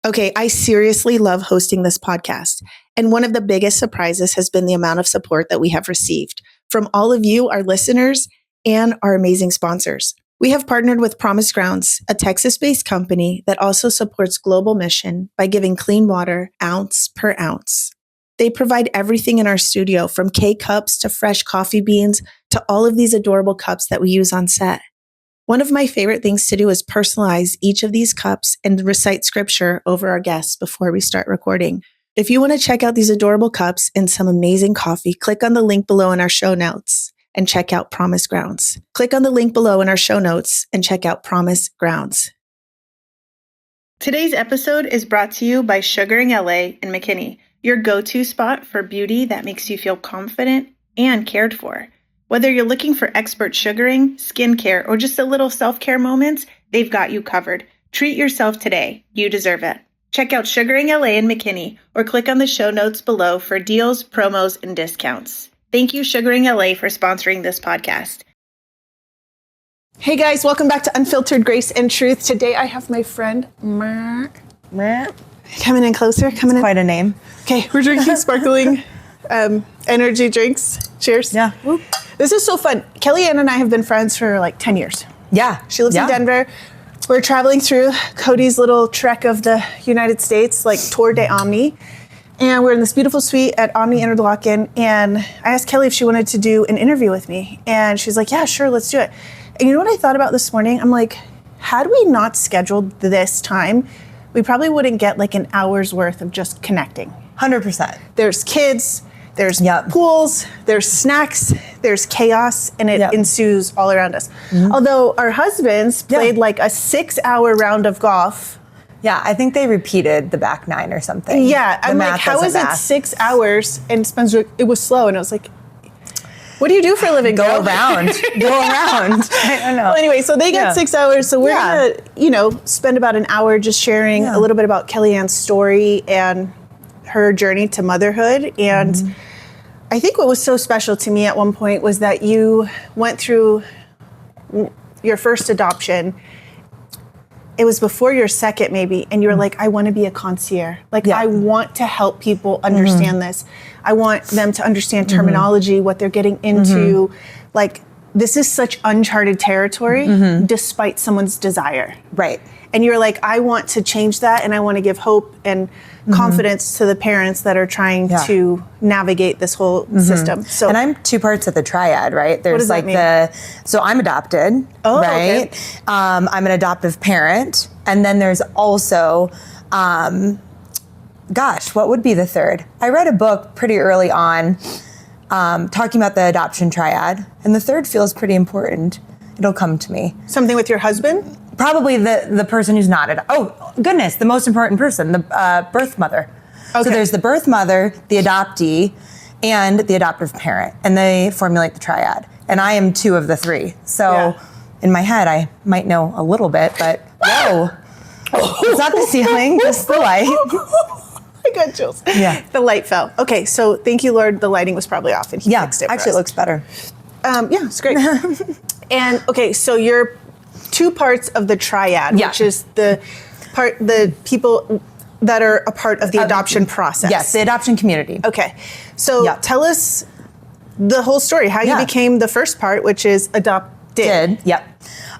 Okay, I seriously love hosting this podcast. And one of the biggest surprises has been the amount of support that we have received from all of you, our listeners, and our amazing sponsors. We have partnered with Promise Grounds, a Texas-based company that also supports global mission by giving clean water ounce per ounce. They provide everything in our studio, from K-cups to fresh coffee beans to all of these adorable cups that we use on set. One of my favorite things to do is personalize each of these cups and recite scripture over our guests before we start recording. If you want to check out these adorable cups and some amazing coffee, click on the link below in our show notes and check out Promise Grounds. Click on the link below in our show notes and check out Promise Grounds. Today's episode is brought to you by Sugaring LA in McKinney, your go-to spot for beauty that makes you feel confident and cared for. Whether you're looking for expert sugaring, skincare, or just a little self-care moments, they've got you covered. Treat yourself today. You deserve it. Check out Sugaring LA in McKinney or click on the show notes below for deals, promos, and discounts. Thank you, Sugaring LA, for sponsoring this podcast. Hey guys, welcome back to Unfiltered Grace and Truth. Today I have my friend Mark. Coming in closer. Coming in. Quite a name. Okay, we're drinking sparkling energy drinks. Cheers. Yeah. Woo. This is so fun. KellyAnne and I have been friends for like 10 years. Yeah. She lives in Denver. We're traveling through Cody's little trek of the United States, like Tour de Omni. And we're in this beautiful suite at Omni Interlaken. And I asked Kelly if she wanted to do an interview with me. And she's like, yeah, sure, let's do it. And you know what I thought about this morning? I'm like, had we not scheduled this time, we probably wouldn't get like an hour's worth of just connecting. 100%. There's kids. There's pools, there's snacks, there's chaos, and it ensues all around us. Mm-hmm. Although our husbands played like a 6-hour round of golf. Yeah, I think they repeated the back 9 or something. Yeah, I'm like, how is it 6 hours? And Spencer, it was slow, and I was like, what do you do for a living? Go around. I don't know. Well, anyway, so they got 6 hours, so we're gonna, spend about an hour just sharing a little bit about KellyAnne's story and her journey to motherhood. And I think what was so special to me at one point was that you went through your first adoption. It was before your second maybe, and you were like, I want to be a concierge. Like, I want to help people understand this. I want them to understand terminology, what they're getting into. Like, this is such uncharted territory despite someone's desire. Right. And you're like, I want to change that, and I want to give hope and confidence to the parents that are trying to navigate this whole system. So, and I'm 2 parts of the triad, right? There's what does that mean? so I'm adopted, right? Okay. I'm an adoptive parent. And then there's also, what would be the third? I read a book pretty early on talking about the adoption triad, and the third feels pretty important. It'll come to me. Something with your husband? Probably the person who's not the most important person, the birth mother. Okay. So there's the birth mother, the adoptee, and the adoptive parent, and they formulate the triad. And I am 2 of the 3. So in my head, I might know a little bit, but whoa, it's not the ceiling, just the light. I got chills. Yeah. The light fell. Okay, so thank you, Lord. The lighting was probably off, and he fixed it for actually us. It looks better. It's great. And okay, so you're 2 parts of the triad, which is the people that are a part of the adoption process. Yes, the adoption community. Okay, so tell us the whole story, how you became the first part, which is adopted.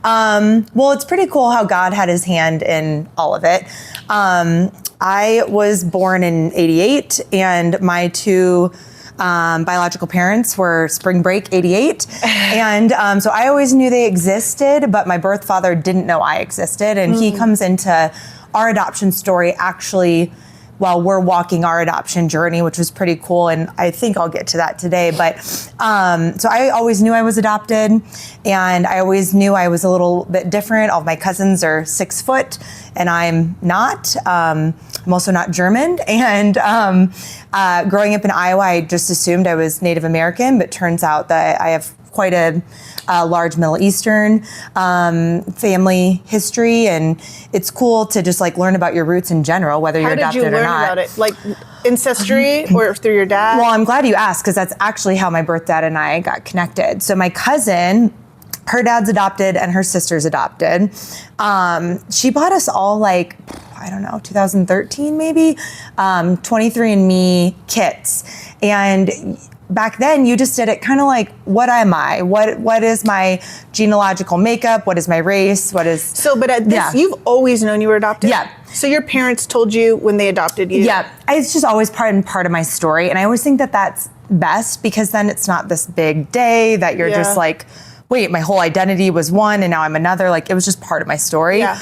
Well, it's pretty cool how God had his hand in all of it. I was born in 88, and my 2 biological parents were spring break 88. And so I always knew they existed, but my birth father didn't know I existed. And he comes into our adoption story actually while we're walking our adoption journey, which was pretty cool. And I think I'll get to that today. But so I always knew I was adopted, and I always knew I was a little bit different. All of my cousins are 6 foot, and I'm not. I'm also not German. And growing up in Iowa, I just assumed I was Native American, but turns out that I have quite a large Middle Eastern family history, and it's cool to just like learn about your roots in general, whether you're adopted or not. How did you learn about it? Like ancestry or through your dad? Well, I'm glad you asked, because that's actually how my birth dad and I got connected. So my cousin, her dad's adopted and her sister's adopted. She bought us all like, I I don't know, 2013 maybe, 23andMe kits. And back then you just did it kind of like, what am I? What is my genealogical makeup? What is my race? What is... So, but at this, you've always known you were adopted? Yeah. So your parents told you when they adopted you? Yeah. It's just always part of my story. And I always think that that's best, because then it's not this big day that you're just like, wait, my whole identity was one and now I'm another. Like, it was just part of my story. Yeah.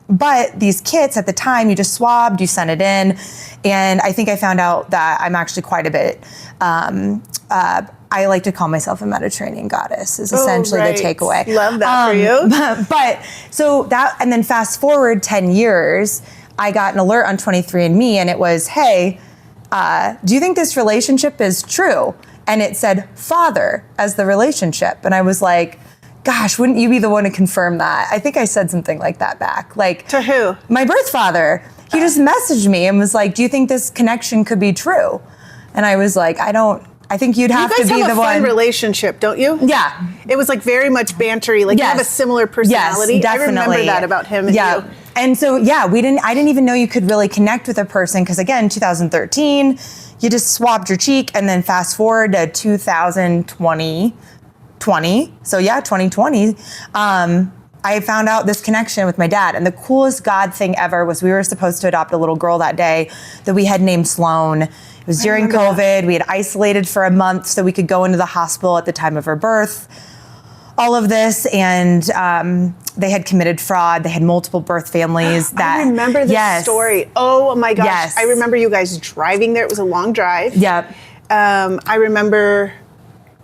But these kits at the time, you just swabbed, you sent it in. And I think I found out that I'm actually quite a bit, I like to call myself a Mediterranean goddess is essentially the takeaway. Love that for you. But so that, and then fast forward 10 years, I got an alert on 23andMe and it was, hey, do you think this relationship is true? And it said father as the relationship. And I was like, gosh, wouldn't you be the one to confirm that? I think I said something like that back. Like, to who? My birth father. He just messaged me and was like, do you think this connection could be true? And I was like, I think you'd have to be the one. You guys have a fun relationship, don't you? Yeah. It was like very much bantery. Like you have a similar personality. Yes, definitely. I remember that about him and you. And so, I didn't even know you could really connect with a person, because again, 2013, you just swabbed your cheek, and then fast forward to 2020. So 2020, I found out this connection with my dad. And the coolest God thing ever was we were supposed to adopt a little girl that day that we had named Sloan. It was during COVID. We had isolated for a month so we could go into the hospital at the time of her birth. All of this, and they had committed fraud. They had multiple birth families. I remember this story. Oh my gosh. Yes. I remember you guys driving there. It was a long drive. Yep. I remember...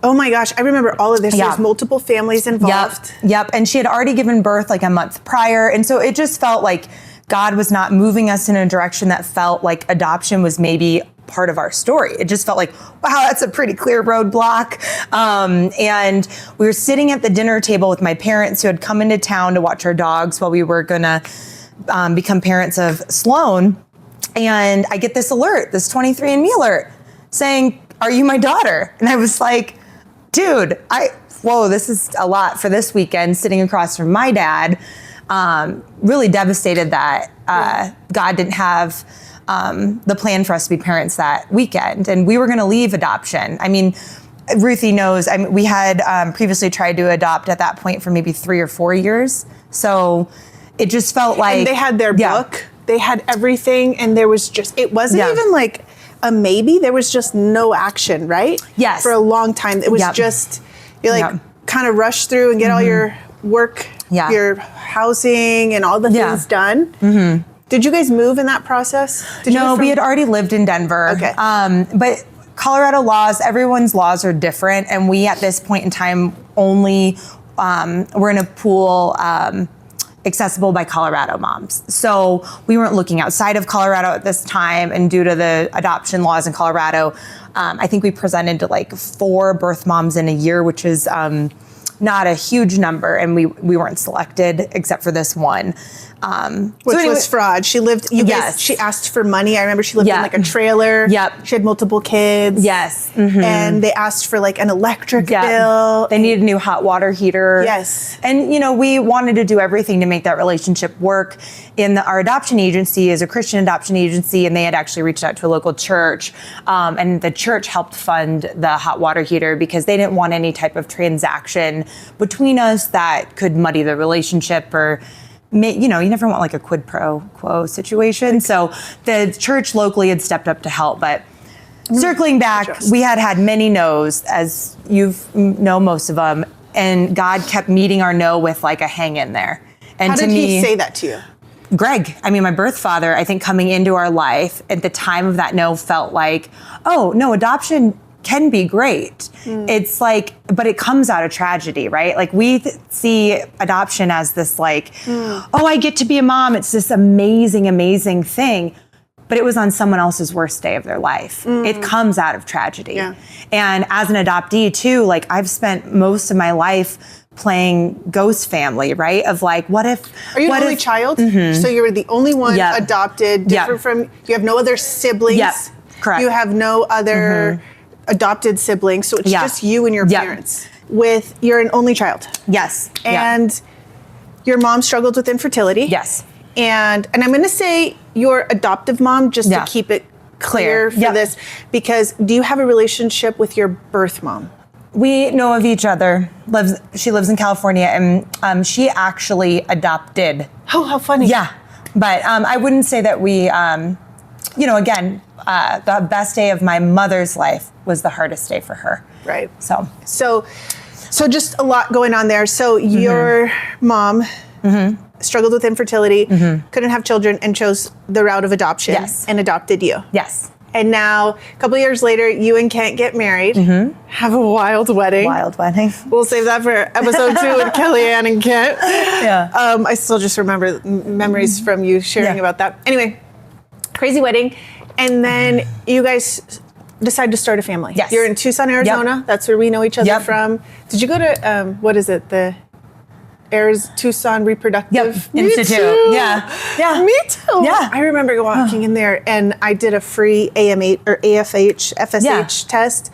Oh my gosh, I remember all of this. Yeah. There's multiple families involved. Yep. And she had already given birth like a month prior. And so it just felt like God was not moving us in a direction that felt like adoption was maybe part of our story. It just felt like, wow, that's a pretty clear roadblock. And we were sitting at the dinner table with my parents who had come into town to watch our dogs while we were gonna become parents of Sloan. And I get this alert, this 23andMe alert saying, are you my daughter? And I was like, dude, this is a lot for this weekend, sitting across from my dad. Really devastated that God didn't have the plan for us to be parents that weekend. And we were going to leave adoption. I mean, Ruthie knows, we had previously tried to adopt at that point for maybe 3 or 4 years. So it just felt like... And they had their book. They had everything. And there was just... It wasn't even like... a maybe. There was just no action, right? Yes. For a long time. It was just, you kind of rush through and get all your work, your housing and all the things done. Mm-hmm. Did you guys move in that process? No, we had already lived in Denver. Okay. But Colorado laws, everyone's laws are different. And we, at this point in time, only were in a pool accessible by Colorado moms. So we weren't looking outside of Colorado at this time, and due to the adoption laws in Colorado, I think we presented to like 4 birth moms in a year, which is not a huge number, and we weren't selected except for this one. Which was fraud. She lived, she asked for money. I remember she lived in like a trailer. Yep. She had multiple kids. Yes. Mm-hmm. And they asked for like an electric bill. They needed a new hot water heater. Yes. And, we wanted to do everything to make that relationship work. Our adoption agency is a Christian adoption agency, and they had actually reached out to a local church. And the church helped fund the hot water heater because they didn't want any type of transaction between us that could muddy the relationship, or you never want like a quid pro quo situation. So the church locally had stepped up to help. But circling back, we had many no's, as know most of them. And God kept meeting our no with like a hang in there. And how did he say that to you? Greg, my birth father, I think coming into our life at the time of that no felt like, oh, no, adoption can be great. It's like, but it comes out of tragedy, right? Like we see adoption as this like, oh, I get to be a mom. It's this amazing, amazing thing. But it was on someone else's worst day of their life. It comes out of tragedy. Yeah. And as an adoptee too, like I've spent most of my life playing ghost family, right? Of like, what if... Are you the only child? Mm-hmm. So you were the only one adopted, different from... You have no other siblings. Yep, correct. You have no other adopted siblings. So it's just you and your parents. You're an only child. Yes. And your mom struggled with infertility. Yes. And I'm going to say your adoptive mom, just to keep it clear for this, because do you have a relationship with your birth mom? We know of each other. She lives in California, and she actually adopted. Oh, how funny. Yeah. But I wouldn't say that we, again, the best day of my mother's life was the hardest day for her. Right. So just a lot going on there. So your mom struggled with infertility, couldn't have children, and chose the route of adoption and adopted you. Yes. And now, a couple of years later, you and Kent get married, have a wild wedding. Wild wedding. We'll save that for episode 2 with KellyAnne and Kent. Yeah. I still just remember memories from you sharing about that. Anyway, crazy wedding. And then you guys decide to start a family. Yes. You're in Tucson, Arizona. Yep. That's where we know each other Yep. from. Did you go to, what is it, the Tucson Reproductive Institute. Me too. Yeah. Me too. Yeah. I remember walking in there, and I did a free AMH or AFH, FSH test.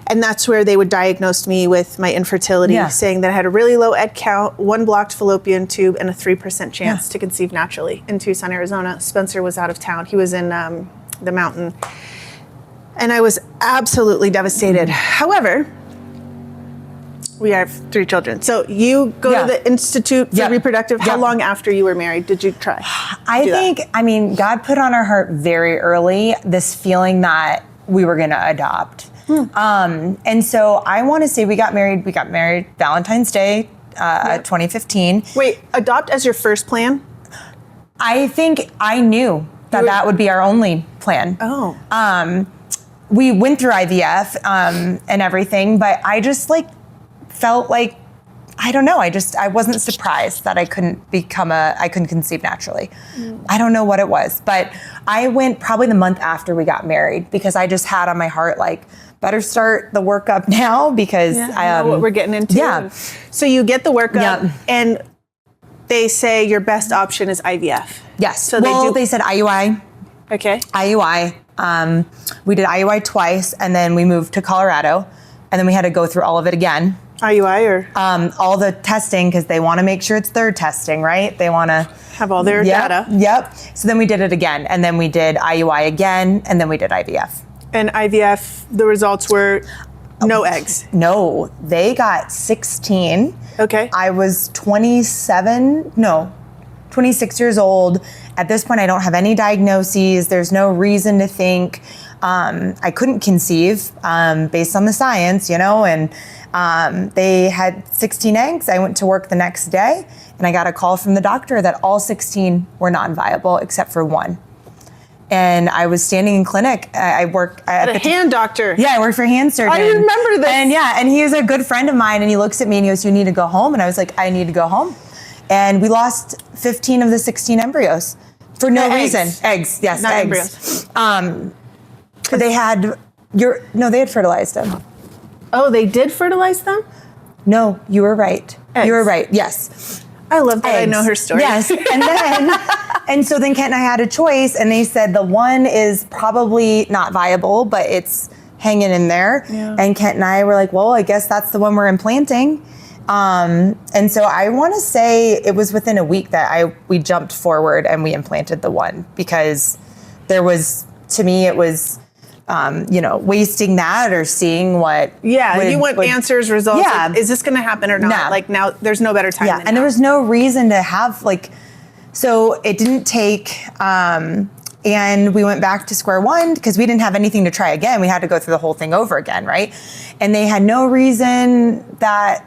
And that's where they would diagnose me with my infertility, saying that I had a really low egg count, 1 blocked fallopian tube, and a 3% chance to conceive naturally in Tucson, Arizona. Spencer was out of town. He was in the mountain. And I was absolutely devastated. However, we have 3 children. So you go to the Institute for Reproductive. How long after you were married did you try? God put on our heart very early this feeling that we were going to adopt. And so I want to say we got married Valentine's Day, 2015. Wait, adopt as your first plan? I think I knew that would be our only plan. Oh. We went through IVF and everything, but I just felt like, I don't know, I wasn't surprised that I couldn't conceive naturally. I don't know what it was, but I went probably the month after we got married because I just had on my heart, better start the workup now because I know what we're getting into. Yeah. So you get the workup and they say your best option is IVF. Yes. So they said IUI. Okay. IUI. We did IUI twice and then we moved to Colorado and then we had to go through all of it again. IUI or? All the testing because they want to make sure it's their testing, right? They want to have all their data. Yep. So then we did it again and then we did IUI again and then we did IVF. And IVF, the results were no eggs. No, they got 16. Okay. I was 26 years old. At this point, I don't have any diagnoses. There's no reason to think I couldn't conceive based on the science, and they had 16 eggs. I went to work the next day and I got a call from the doctor that all 16 were non-viable except for 1. And I was standing in clinic. I work at a hand doctor. Yeah, I work for a hand surgeon. I remember this. And he was a good friend of mine. And he looks at me and he goes, "You need to go home." And I was like, "I need to go home." And we lost 15 of the 16 embryos for no reason. Eggs, yes, not eggs. Embryos. They had fertilized them. Oh, they did fertilize them? No, you were right. Eggs. You were right. Yes. I love that. Eggs. I know her story. Yes. And so then Kent and I had a choice and they said the one is probably not viable, but it's hanging in there. Yeah. And Kent and I were like, well, I guess that's the one we're implanting. And so I want to say it was within a week that we jumped forward and we implanted the one because there was, to me, it was, wasting that or seeing what. Yeah, you want answers, results. Yeah. Like, is this going to happen or not? No. Now, there's no better time than and now. there was no reason to have so it didn't take, and we went back to square one because we didn't have anything to try again. We had to go through the whole thing over again, right? And they had no reason that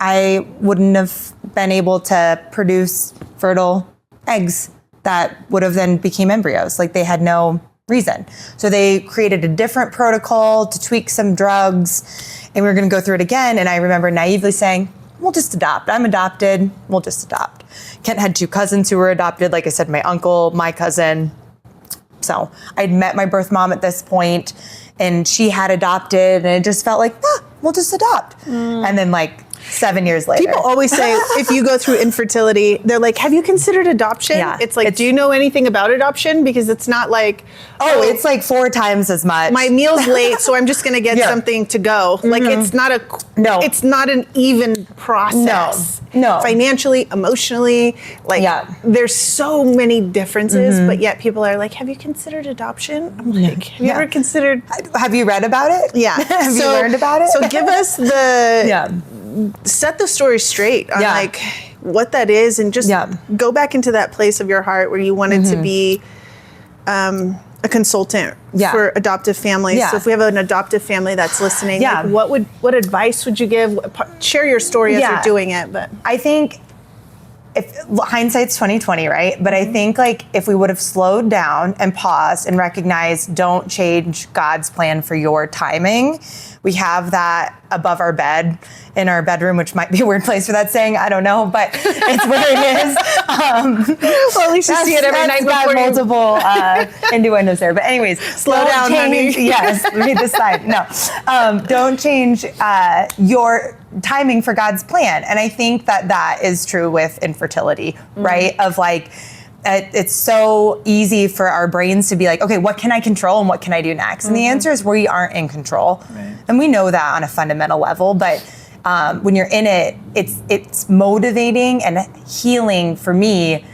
I wouldn't have been able to produce fertile eggs that would have then became embryos. They had no reason. So they created a different protocol to tweak some drugs and we were going to go through it again. And I remember naively saying, we'll just adopt. I'm adopted. We'll just adopt. Kent had 2 cousins who were adopted. Like I said, my uncle, my cousin. So I'd met my birth mom at this point and she had adopted and it just felt like, we'll just adopt. And then 7 years later. People always say, if you go through infertility, they're like, have you considered adoption? Yeah. It's like, do you know anything about adoption? Because it's not like, it's like 4 times as much. My meal's late, so I'm just going to get something to go. Like, it's not it's not an even process. No. Financially, emotionally, like, there's so many differences, but yet people are like, have you considered adoption? I'm like, have you ever considered? Have you read about it? Yeah. Have you learned about it? So give us set the story straight on like what that is, and just go back into that place of your heart where you wanted to be a consultant for adoptive families. So if we have an adoptive family that's listening, like what advice would you give? Share your story as you're doing it. But I think if hindsight's 20/20, right? But I think like if we would have slowed down and paused and recognized, don't change God's plan for your timing. We have that above our bed in our bedroom, which might be a weird place for that saying. I don't know, but it's where it is. Well, at least you see it every night before multiple innuendos there. But anyways, slow down, honey. Yes, read the sign. No, don't change your timing for God's plan. And I think that is true with infertility, right? Of like, it's so easy for our brains to be like, okay, what can I control and what can I do next? And the answer is we aren't in control. Right. And we know that on a fundamental level, but when you're in it, it's motivating and healing for me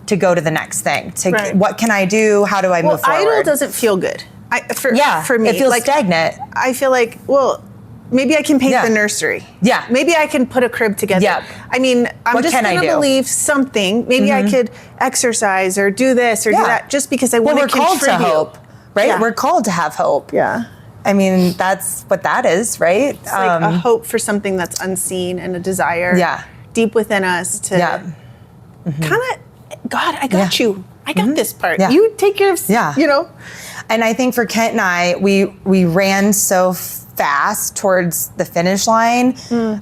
to go to the next thing. What can I do? How do I move forward? Idle doesn't feel good. For me, it feels like, stagnant. I feel like, maybe I can paint the nursery. Yeah. Maybe I can put a crib together. Yeah. I mean, I'm just going to believe something. Maybe I could exercise or do this or do that just because I want to contribute. We're called to hope, right? Yeah. We're called to have hope. Yeah. I mean, that's what that is, right? It's like a hope for something that's unseen and a desire deep within us to kind of, God, I got you. I got this part. Yeah. You take care of, you know. And I think for Kent and I, we ran so fast towards the finish line.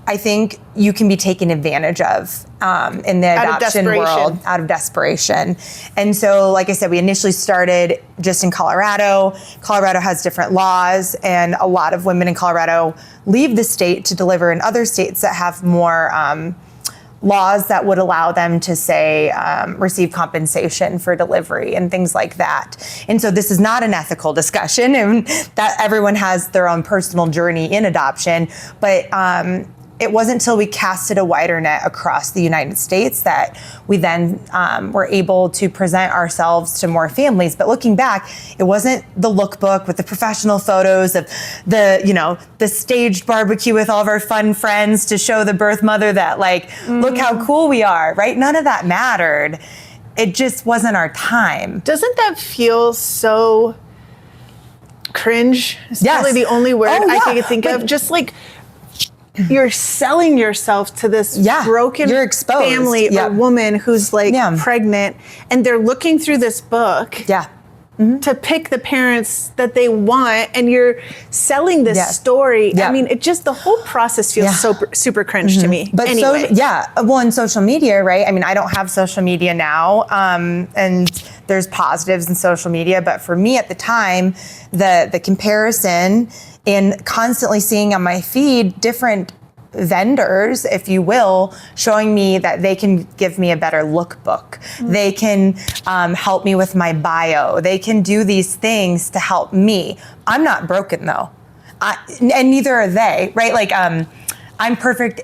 I think you can be taken advantage of in the adoption world out of desperation. And so, like I said, we initially started just in Colorado. Colorado has different laws, and a lot of women in Colorado leave the state to deliver in other states that have more laws that would allow them to say receive compensation for delivery and things like that. And so this is not an ethical discussion, and that everyone has their own personal journey in adoption, but it wasn't until we casted a wider net across the United States that we then were able to present ourselves to more families. But looking back, it wasn't the lookbook with the professional photos of the staged barbecue with all of our fun friends to show the birth mother that look how cool we are, right? None of that mattered. It just wasn't our time. Doesn't that feel so cringe? It's probably the only word I can think of. Just like, you're selling yourself to this broken family or woman who's pregnant, and they're looking through this book to pick the parents that they want, and you're selling this story. I mean, it just, the whole process feels so super cringe to me. But anyway. Well, in social media, right? I mean, I don't have social media now, and there's positives in social media, but for me at the time, the comparison and constantly seeing on my feed different vendors, if you will, showing me that they can give me a better lookbook. They can help me with my bio. They can do these things to help me. I'm not broken though. And neither are they, right? Like, I'm perfect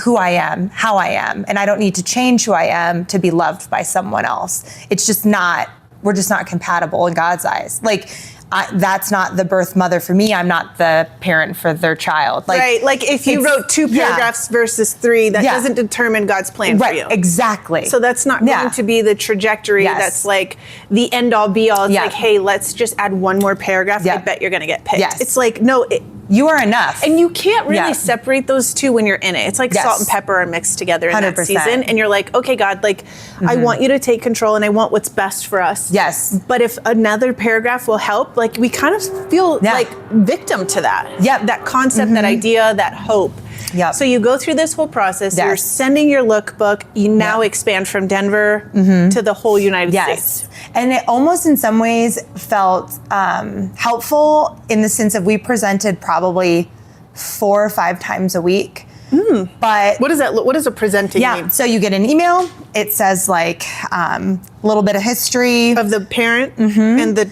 who I am, how I am, and I don't need to change who I am to be loved by someone else. It's just not, we're just not compatible in God's eyes. Like, that's not the birth mother for me. I'm not the parent for their child. Right. Like if you wrote 2 paragraphs versus 3, that doesn't determine God's plan for you. Exactly. So that's not going to be the trajectory that's like the end all be all. It's like, hey, let's just add 1 more paragraph. I bet you're going to get picked. Yes. It's like, no, you are enough. And you can't really separate those two when you're in it. It's like salt and pepper are mixed together in 100%. That season. And you're like, okay, God, like, I want you to take control and I want what's best for us. Yes. But if another paragraph will help, like, we kind of feel like victim to that. Yep. That concept, that idea, that hope. Yep. So you go through this whole process. You're sending your lookbook. You now expand from Denver to the whole United States. And it almost in some ways felt helpful in the sense of we presented probably 4 or 5 times a week But What does that look? What does a presenting mean? so you get an email. It says like a little bit of history Of the parent and the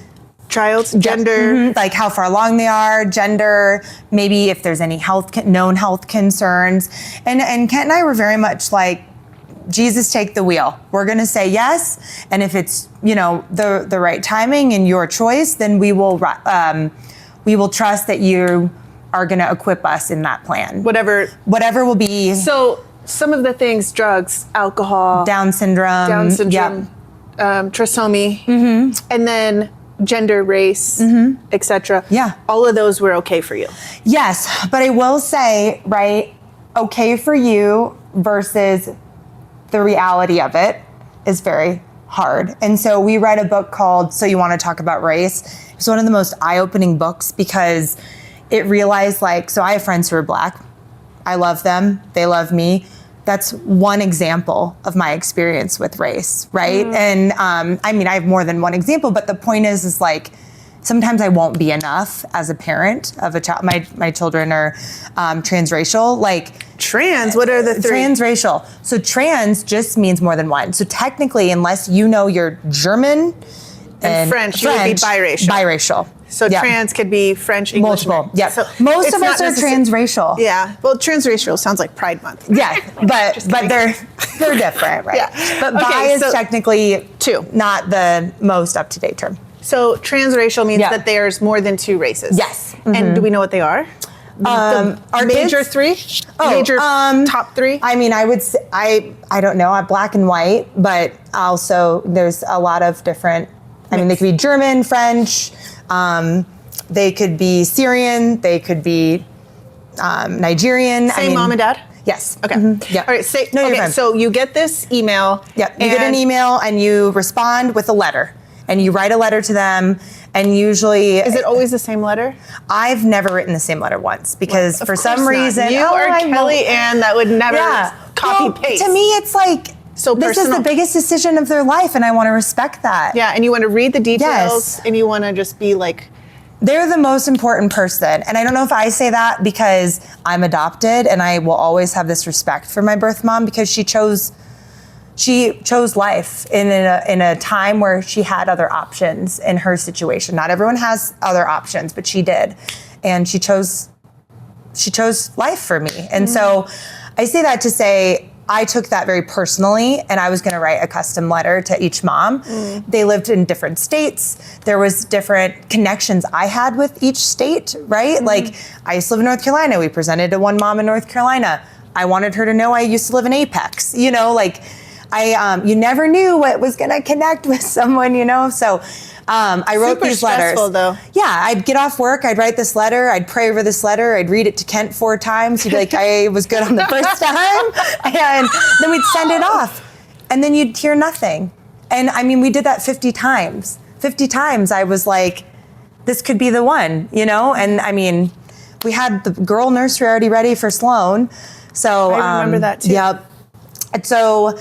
child's gender. like how far along they are, gender, maybe if there's any known health concerns. And Kent and I were very much like, Jesus, take the wheel. We're going to say yes. And if it's, the right timing and your choice, then we will trust that you are going to equip us in that plan. Whatever will be. So some of the things, drugs, alcohol, Down syndrome. trisomy, and then gender, race, etc. Yeah. All of those were okay for you. Yes, but I will say, right, okay for you versus the reality of it is very hard. And so we read a book called So You Want to Talk About Race. It's one of the most eye-opening books because it realized so I have friends who are Black. I love them. They love me. That's one example of my experience with race, right? And I have more than one example, but the point is sometimes I won't be enough as a parent of a child. My children are transracial. Trans, what are the three? Transracial. So trans just means more than one. So technically, unless you're German and French, you would be biracial. Biracial. So trans could be French, English. Multiple. Yeah. So most of us are transracial. Yeah. Well, transracial sounds like Pride Month. Yeah, but they're different, right? Yeah. But bi is technically two, not the most up-to-date term. So transracial means that there's more than two races. Yes. And do we know what they are? Our major kids? three? Major top three? I would say, I don't know, I'm Black and white, but also there's a lot of different, they could be German, French, they could be Syrian, they could be Nigerian. Same mom and dad? Yes. Okay. Yeah. All right. So you get this email. Yep. You get an email and you respond with a letter. And you write a letter to them, and usually... Is it always the same letter? I've never written the same letter once, because for some reason... You are KellyAnne that would never copy-paste. To me, it's so this is the biggest decision of their life, and I want to respect that. Yeah, and you want to read the details, and you want to just be they're the most important person. And I don't know if I say that because I'm adopted, and I will always have this respect for my birth mom, because she chose life in a time where she had other options in her situation. Not everyone has other options, but she did. And she chose life for me. And so I say that to say, I took that very personally, and I was going to write a custom letter to each mom. They lived in different states. There was different connections I had with each state, right? I used to live in North Carolina. We presented to one mom in North Carolina. I wanted her to know I used to live in Apex, you never knew what was going to connect with someone, So I wrote these letters. Super stressful, though. Yeah, I'd get off work, I'd write this letter, I'd pray over this letter, I'd read it to Kent 4 times. He'd be like, I was good on the first time. And then we'd send it off. And then you'd hear nothing. And we did that 50 times. 50 times I was like, this could be the one, And we had the girl nursery already ready for Sloan. So I remember that too. Yep. And so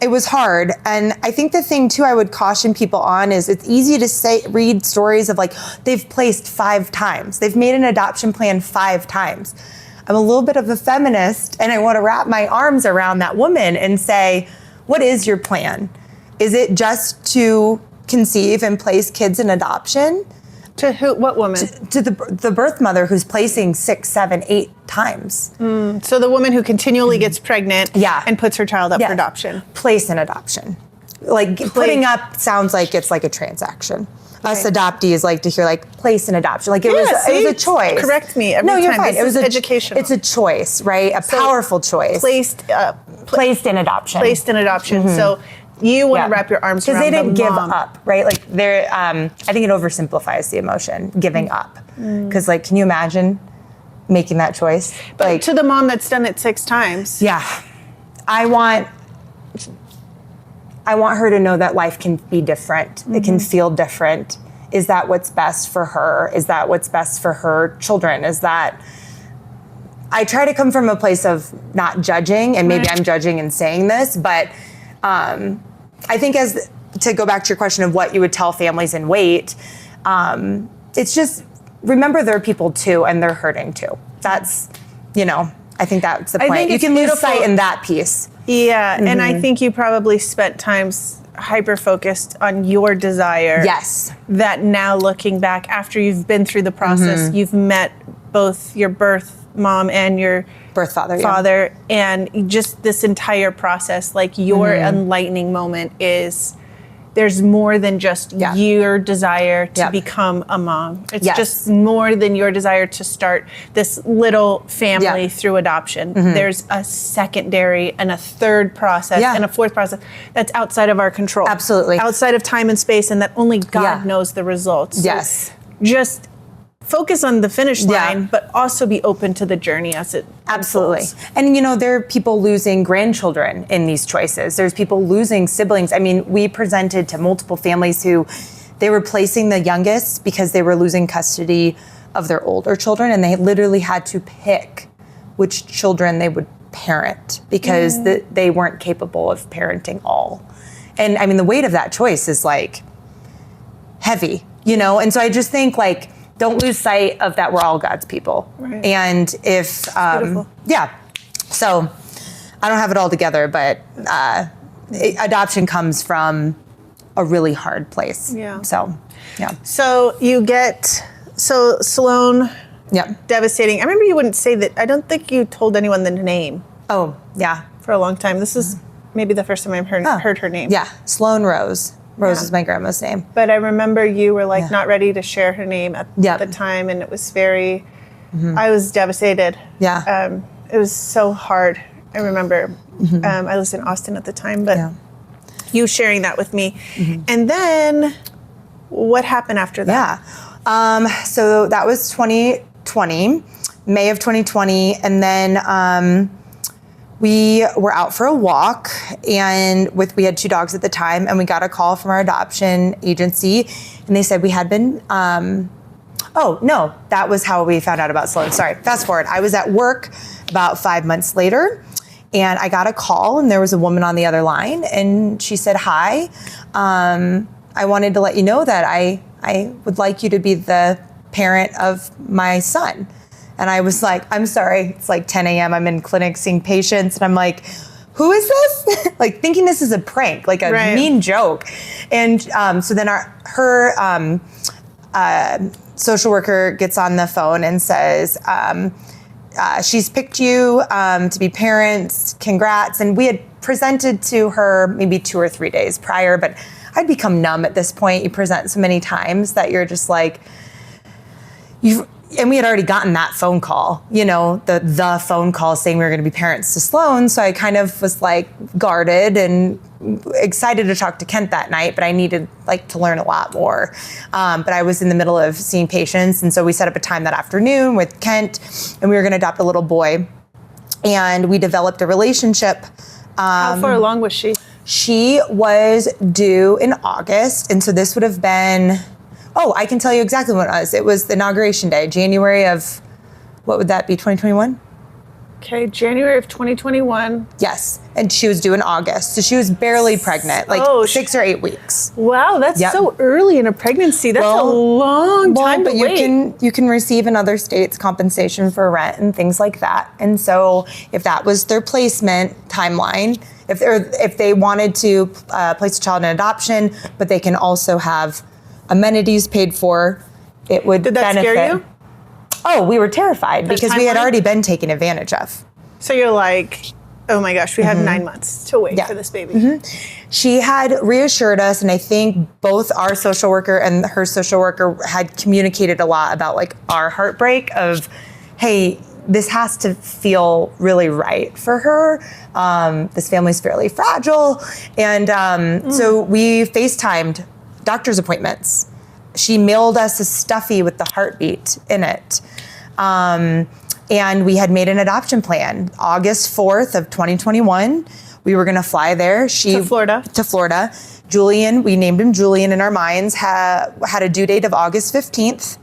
it was hard. And I think the thing too I would caution people on is it's easy to read stories of they've placed 5 times. They've made an adoption plan 5 times. I'm a little bit of a feminist, and I want to wrap my arms around that woman and say, what is your plan? Is it just to conceive and place kids in adoption? To who? What woman? To the birth mother who's placing 6, 7, 8 times. So the woman who continually gets pregnant and puts her child up for adoption. Place an adoption. Putting up sounds like it's like a transaction. Okay. Us adoptees like to hear place an adoption. It was a choice. Correct me every time. No, you're fine. It was educational. It's a choice, right? A powerful choice. Placed in adoption. Placed in adoption. So you want to wrap your arms around because they didn't the give mom. up, right? I think it oversimplifies the emotion, giving up. Because can you imagine making that choice? But to the mom that's done it 6 times. Yeah, I want her to know that life can be different. It can feel different. Is that what's best for her? Is that what's best for her children? I try to come from a place of not judging, and maybe I'm judging in saying this, but I think to go back to your question of what you would tell families in wait, it's just remember they're people too, and they're hurting too. That's, I think that's the point. think You it's can lose beautiful. sight in that piece. Yeah, and I think you probably spent times hyper-focused on your desire. Yes. That now looking back, after you've been through the process, you've met both your birth mom and your Birth father. father, and just this entire process, like your enlightening moment is there's more than just your desire to become a mom. It's just more than your desire to start this little family through adoption. There's a secondary and a third process and a fourth process that's outside of our control. Absolutely. Outside of time and space, and that only God knows the results. So just focus on the finish line, but also be open to the journey as it unfolds. And there are people losing grandchildren in these choices. There's people losing siblings. I mean, we presented to multiple families who they were placing the youngest because they were losing custody of their older children, and they literally had to pick which children they would parent because they weren't capable of parenting all. And I mean, the weight of that choice is like heavy, And so I just think don't lose sight of that we're all God's people. Right. And if, so I don't have it all together, but adoption comes from a really hard place. Yeah. So you get, Sloan, devastating. I remember you wouldn't say that. I don't think you told anyone the name. Oh, yeah. For a long time. This is maybe the first time I've heard her name. Yeah, Sloan Rose. Rose is my grandma's name. But I remember you were not ready to share her name at the time, and it was very, I was devastated. Yeah. It was so hard. I remember, I was in Austin at the time, but you sharing that with me. And then what happened after that? Yeah. So that was 2020, May of 2020. And then we were out for a walk, and we had 2 dogs at the time, and we got a call from our adoption agency, and they said we had been, that was how we found out about Sloan. Sorry, fast forward. I was at work about 5 months later, and I got a call, and there was a woman on the other line, and she said, "Hi, I wanted to let you know that I would like you to be the parent of my son." And I was like, "I'm sorry, it's 10 a.m. I'm in clinic seeing patients." And I'm like, "Who is this?" Thinking this is a prank, a mean joke. And so then her social worker gets on the phone and says, she's picked you to be parents, congrats. And we had presented to her maybe 2 or 3 days prior, but I'd become numb at this point. You present so many times that you're just and we had already gotten that phone call, the phone call saying we were going to be parents to Sloan. So I kind of was guarded and excited to talk to Kent that night, but I needed to learn a lot more. But I was in the middle of seeing patients. And so we set up a time that afternoon with Kent, and we were going to adopt a little boy. And we developed a relationship. How far along was she? She was due in August. And so this would have been... Oh, I can tell you exactly when it was. It was the inauguration day, January of, what would that be, 2021? Okay, January of 2021. Yes, and she was due in August. So she was barely pregnant, 6 or 8 weeks. Wow, that's so early in a pregnancy. That's a long time to wait. You can receive in other states compensation for rent and things like that. And so if that was their placement timeline, if they wanted to place a child in adoption, but they can also have amenities paid for, it would benefit. Did that scare you? Oh, we were terrified because we had already been taken advantage of. So you're like, oh my gosh, we have 9 months to wait for this baby. She had reassured us, and I think both our social worker and her social worker had communicated a lot about our heartbreak of, hey, this has to feel really right for her. This family's fairly fragile. And so we FaceTimed doctor's appointments. She mailed us a stuffy with the heartbeat in it. And we had made an adoption plan. August 4th of 2021, we were gonna fly there. To Florida. To Florida. Julian, we named him Julian in our minds, had a due date of August 15th.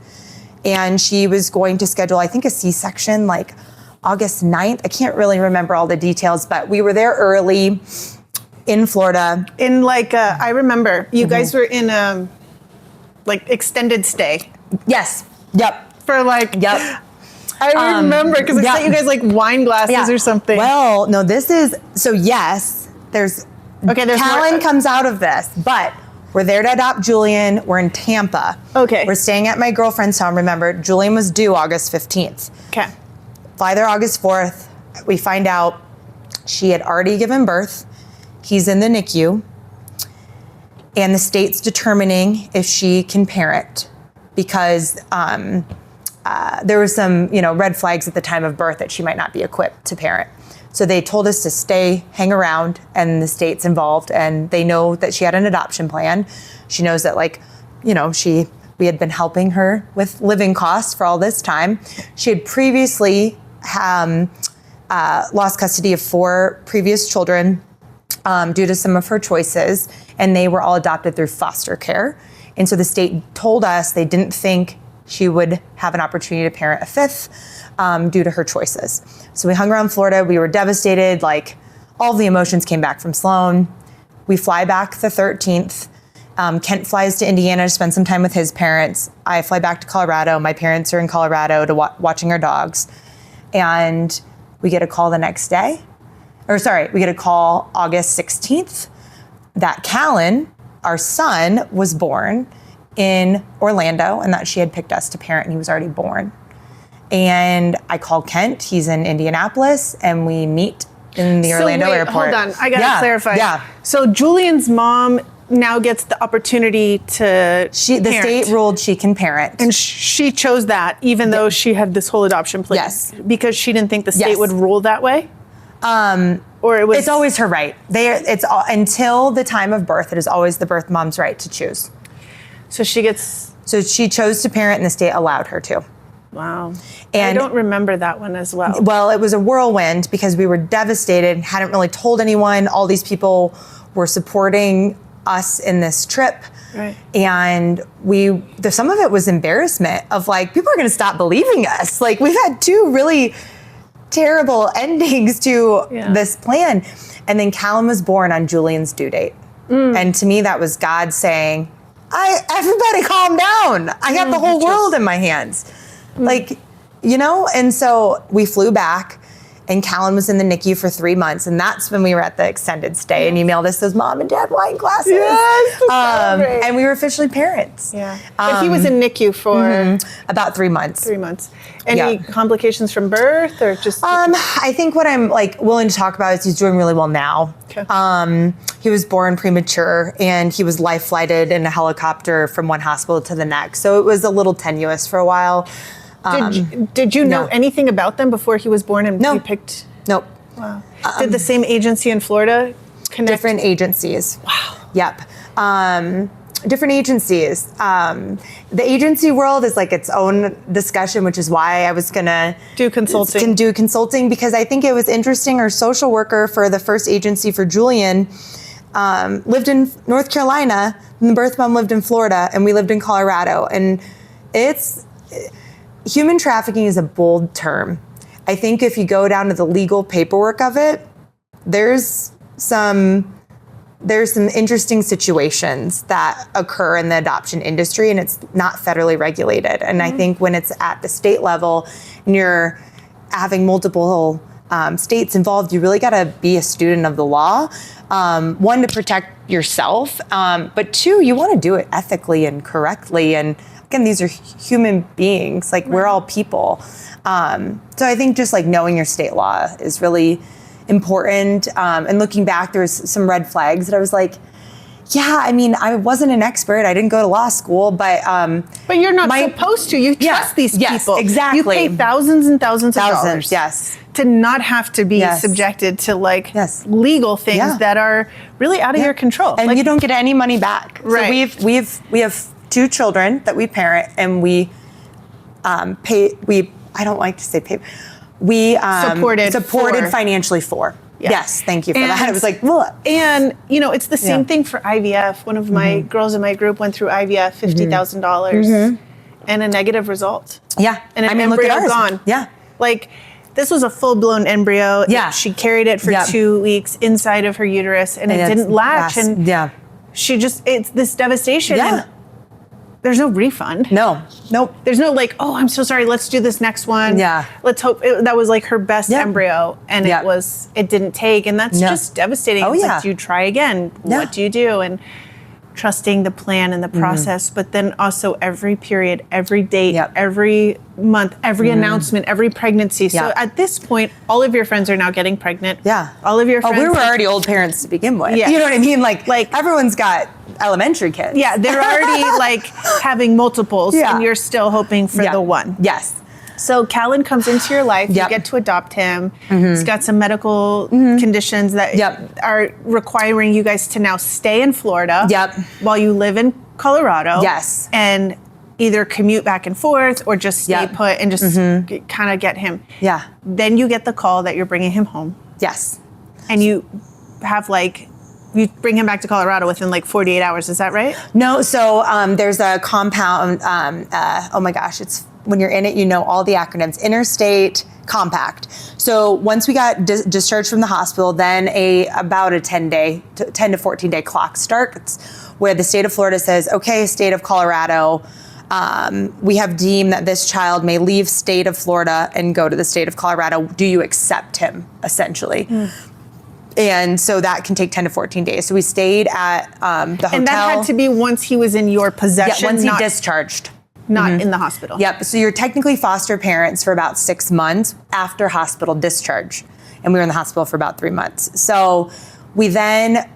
And she was going to schedule, I think, a C-section August 9th. I can't really remember all the details, but we were there early. In Florida. I remember you guys were in extended stay. Yes. Yep. For I remember because I sent you guys like wine glasses or something. Well, no, this is, so yes, there's Callan comes out of this, but we're there to adopt Julian. We're in Tampa. Okay. We're staying at my girlfriend's home. Remember, Julian was due August 15th. Okay. Fly there August 4th. We find out she had already given birth. He's in the NICU. And the state's determining if she can parent because there were some, red flags at the time of birth that she might not be equipped to parent. So they told us to stay, hang around, and the state's involved, and they know that she had an adoption plan. She knows that, we had been helping her with living costs for all this time. She had previously lost custody of 4 previous children due to some of her choices, and they were all adopted through foster care. And so the state told us they didn't think she would have an opportunity to parent a 5th due to her choices. So we hung around Florida. We were devastated. All the emotions came back from Sloan. We fly back the 13th. Kent flies to Indiana to spend some time with his parents. I fly back to Colorado. My parents are in Colorado to watching our dogs. And we get a call the next day. We get a call August 16th that Callan, our son, was born in Orlando and that she had picked us to parent and he was already born. And I call Kent, he's in Indianapolis, and we meet in the Orlando airport. Hold on, I gotta clarify. Yeah. So Julian's mom now gets the opportunity to The state ruled she can parent. And she chose that even though she had this whole adoption plan. Yes. Because she didn't think the state would rule that way? Or it was... It's always her right. Until the time of birth, it is always the birth mom's right to choose. So she chose to parent and the state allowed her to. Wow. And I don't remember that one as well. Well, it was a whirlwind because we were devastated, hadn't really told anyone. All these people were supporting us in this trip. Right. And some of it was embarrassment of people are going to stop believing us. We've had 2 really terrible endings to this plan. And then Callum was born on Julian's due date. And to me, that was God saying, everybody calm down. I got the whole world in my hands. And so we flew back and Callan was in the NICU for 3 months. And that's when we were at the extended stay and you mailed us those mom and dad wine glasses. Yes, and we were officially parents. Yeah. And he was in NICU for about 3 months. 3 months. Any complications from birth or just? I think what I'm willing to talk about is he's doing really well now. Okay. He was born premature and he was life flighted in a helicopter from one hospital to the next. So it was a little tenuous for a while. Did you know anything about them before he was born and you picked? Nope. Wow. Did the same agency in Florida connect? Different agencies. Wow. Yep. Different agencies. The agency world is its own discussion, which is why I was gonna do consulting because I think it was interesting. Our social worker for the first agency for Julian lived in North Carolina, and the birth mom lived in Florida, and we lived in Colorado. And human trafficking is a bold term. I think if you go down to the legal paperwork of it, there's some interesting situations that occur in the adoption industry, and it's not federally regulated. And I think when it's at the state level and you're having multiple states involved, you really got to be a student of the law. 1, to protect yourself, but 2, you want to do it ethically and correctly. And again, these are human beings. We're all people. So I think just knowing your state law is really important. And looking back, there was some red flags that I was I wasn't an expert. I didn't go to law school, but you're not supposed to. You trust these people. Yes, exactly. You pay thousands and thousands of dollars. Yes. To not have to be subjected to legal things that are really out of your control. And you don't get any money back. Right. So we have 2 children that we parent, and we pay. I don't like to say pay. We supported financially for. Yeah. Yes, thank you for that. It was ugh. And it's the same thing for IVF. One of my girls in my group went through IVF, $50,000, and a negative result. Yeah, and an embryo look at ours. gone. Yeah, this was a full-blown embryo. Yeah, she carried it for 2 weeks inside of her uterus, and it didn't latch. And she it's this devastation. Yeah. there's no refund. No, nope. There's no like, oh, I'm so sorry. Let's do this next one. Yeah. Let's hope that was like her best embryo, and it didn't take, and that's just devastating. It's like, do you try again? What do you do? And trusting the plan and the process, but then also every period, every date, every month, every announcement, every pregnancy. So at this point, all of your friends are now getting pregnant. Yeah. All of your friends. Oh, we were already old parents to begin with. Yeah. You know what I mean? Like everyone's got elementary kids. Yeah, they're already like having multiples, and you're still hoping for the one. Yes. So Callan comes into your life. You get to adopt him. He's got some medical conditions that are requiring you guys to now stay in Florida while you live in Colorado. Yes. And either commute back and forth or just stay put and just kind of get him. Yeah. Then you get the call that you're bringing him home. Yes. And you have you bring him back to Colorado within 48 hours. Is that right? No. So there's a compound. Oh my gosh, it's when you're in it, you know all the acronyms. Interstate Compact. So once we got discharged from the hospital, then about a 10 to 14 day clock starts, where the state of Florida says, okay, state of Colorado, we have deemed that this child may leave state of Florida and go to the state of Colorado. Do you accept him, essentially? And so that can take 10 to 14 days. So we stayed at the hotel. And that had to be once he was in your possession? Yeah, once he discharged. Not in the hospital. Yep. So you're technically foster parents for about 6 months after hospital discharge. And we were in the hospital for about 3 months. So we then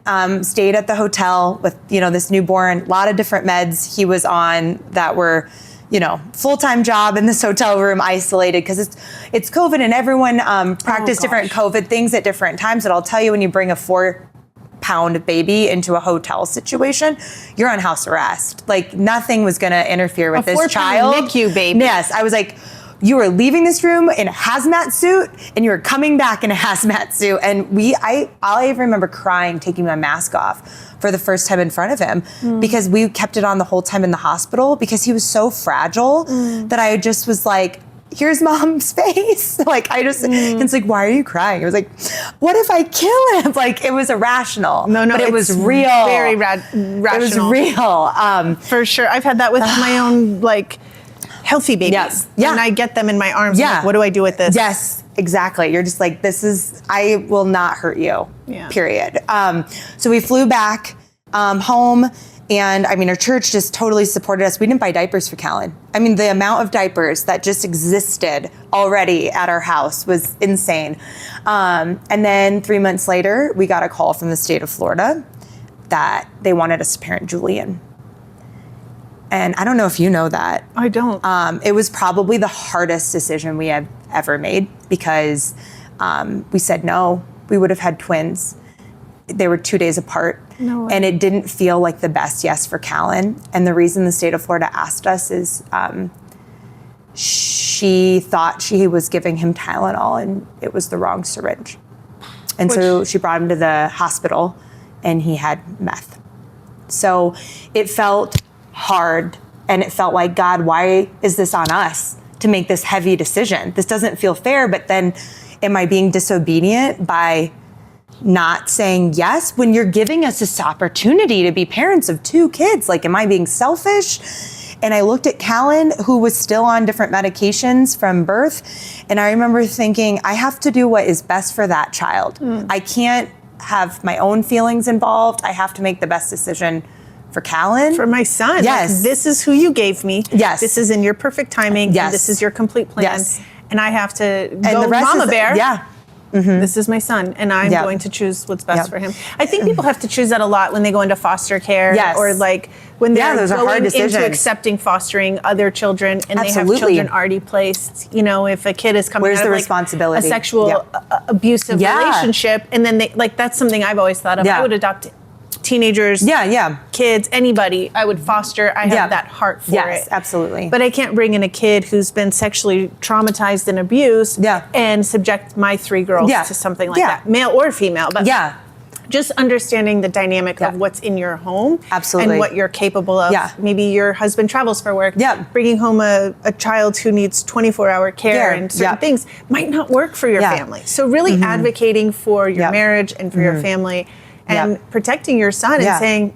stayed at the hotel with, this newborn, a lot of different meds he was on that were, full-time job in this hotel room, isolated, because it's COVID, and everyone practiced different COVID things at different times. But I'll tell you, when you bring a 4-pound baby into a hotel situation, you're on house arrest. Like, nothing was going to interfere with this child. A 4-pound NICU baby. Yes, I was like, you were leaving this room in a hazmat suit, and you were coming back in a hazmat suit. And I remember crying, taking my mask off for the first time in front of him, because we kept it on the whole time in the hospital, because he was so fragile that I just was like, here's mom's face. It's like, why are you crying? It was like, what if I kill him? Like, it was irrational. No, but it was real. Very rational. It was real. For sure. I've had that with my own, healthy babies. Yes. Yeah. And I get them in my arms. Yeah. I'm like, what do I do with this? Yes, exactly. You're just like, I will not hurt you, period. So we flew back home, and our church just totally supported us. We didn't buy diapers for Callan. The amount of diapers that just existed already at our house was insane. And then 3 months later, we got a call from the state of Florida that they wanted us to parent Julian. And I don't know if you know that. I don't. It was probably the hardest decision we have ever made, because we said no. We would have had twins. They were 2 days apart. No way. And it didn't feel like the best yes for Callan. And the reason the state of Florida asked us is she thought she was giving him Tylenol, and it was the wrong syringe. And so she brought him to the hospital, and he had meth. So it felt hard, and it felt like, God, why is this on us to make this heavy decision? This doesn't feel fair. But then, am I being disobedient by not saying yes when you're giving us this opportunity to be parents of 2 kids? Like, am I being selfish? And I looked at Callan, who was still on different medications from birth, and I remember thinking, I have to do what is best for that child. I can't have my own feelings involved. I have to make the best decision for Callan. For my son. Yes. This is who you gave me. Yes. This is in your perfect timing. Yes. And this is your complete plan. Yes. And I have to And go the rest mama is, bear. Yeah. This is my son, and I'm going to choose what's best for him. I think people have to choose that a lot when they go into foster care, or when they're going into accepting fostering other children, and they have children already placed. If a kid is coming out of responsibility? A sexual abusive relationship, and then they that's something I've always thought of. I would adopt teenagers, kids, anybody. I would foster. I have that heart for it. Yes, absolutely. But I can't bring in a kid who's been sexually traumatized and abused and subject my 3 girls to something like that, male or female. But just understanding the dynamic of what's in your home, and what you're capable of. Maybe your husband travels for work. Bringing home a child who needs 24-hour care and certain things might not work for your family. So really advocating for your marriage and for your family, and protecting your son, and saying,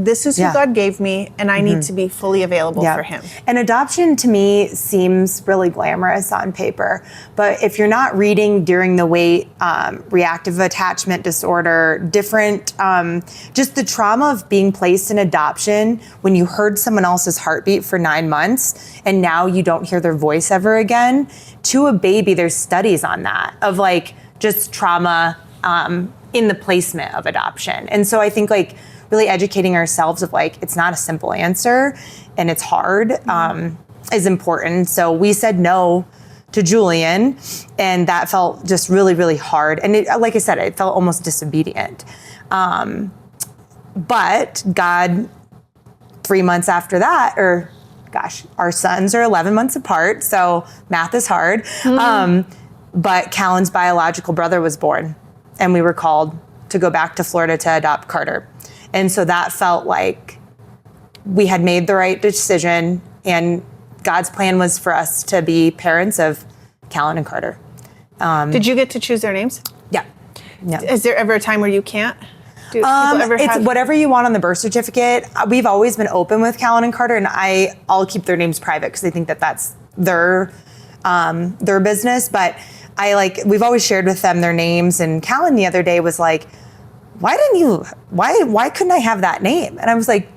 this is who God gave me, and I need to be fully available for him. And adoption to me seems really glamorous on paper, but if you're not reading during the wait, reactive attachment disorder, different, just the trauma of being placed in adoption when you heard someone else's heartbeat for 9 months and now you don't hear their voice ever again, to a baby, there's studies on that of like just trauma in the placement of adoption. And so I think like really educating ourselves of like, it's not a simple answer and it's hard is important. So we said no to Julian, and that felt just really, really hard. And it, like I said, it felt almost disobedient. But God, 3 months after that, or gosh, our sons are 11 months apart, so math is hard. But Callan's biological brother was born, and we were called to go back to Florida to adopt Carter. And so that felt like we had made the right decision, and God's plan was for us to be parents of Callan and Carter. Did you get to choose their names? Yeah. Is there ever a time where you can't? Do people ever it's whatever you want on the birth certificate. We've always been open with Callan and Carter, and I'll keep their names private because I think that that's their business. But we've always shared with them their names. And Callan the other day was like, why couldn't I have that name? And I was like,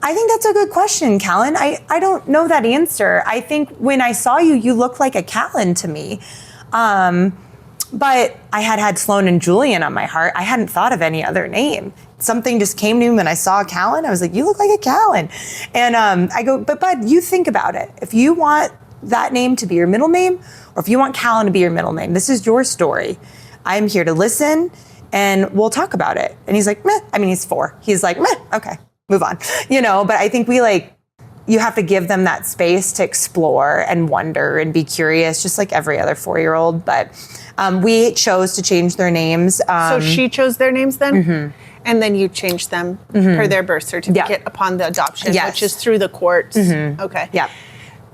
I think that's a good question, Callan. I don't know that answer. I think when I saw you, you looked like a Callan to me. But I had Sloan and Julian on my heart. I hadn't thought of any other name. Something just came to me when I saw Callan. I was like, you look like a Callan. And I go, but Bud, you think about it. If you want that name to be your middle name, or if you want Callan to be your middle name, this is your story. I'm here to listen, and we'll talk about it. And he's like, meh. I mean, he's 4. He's like, meh, okay, move on. But I think you have to give them that space to explore and wonder and be curious, just like every other 4-year-old. But we chose to change their names. So she chose their names then? And then you changed them per their birth certificate upon the adoption, which is through the courts. Okay. Yeah.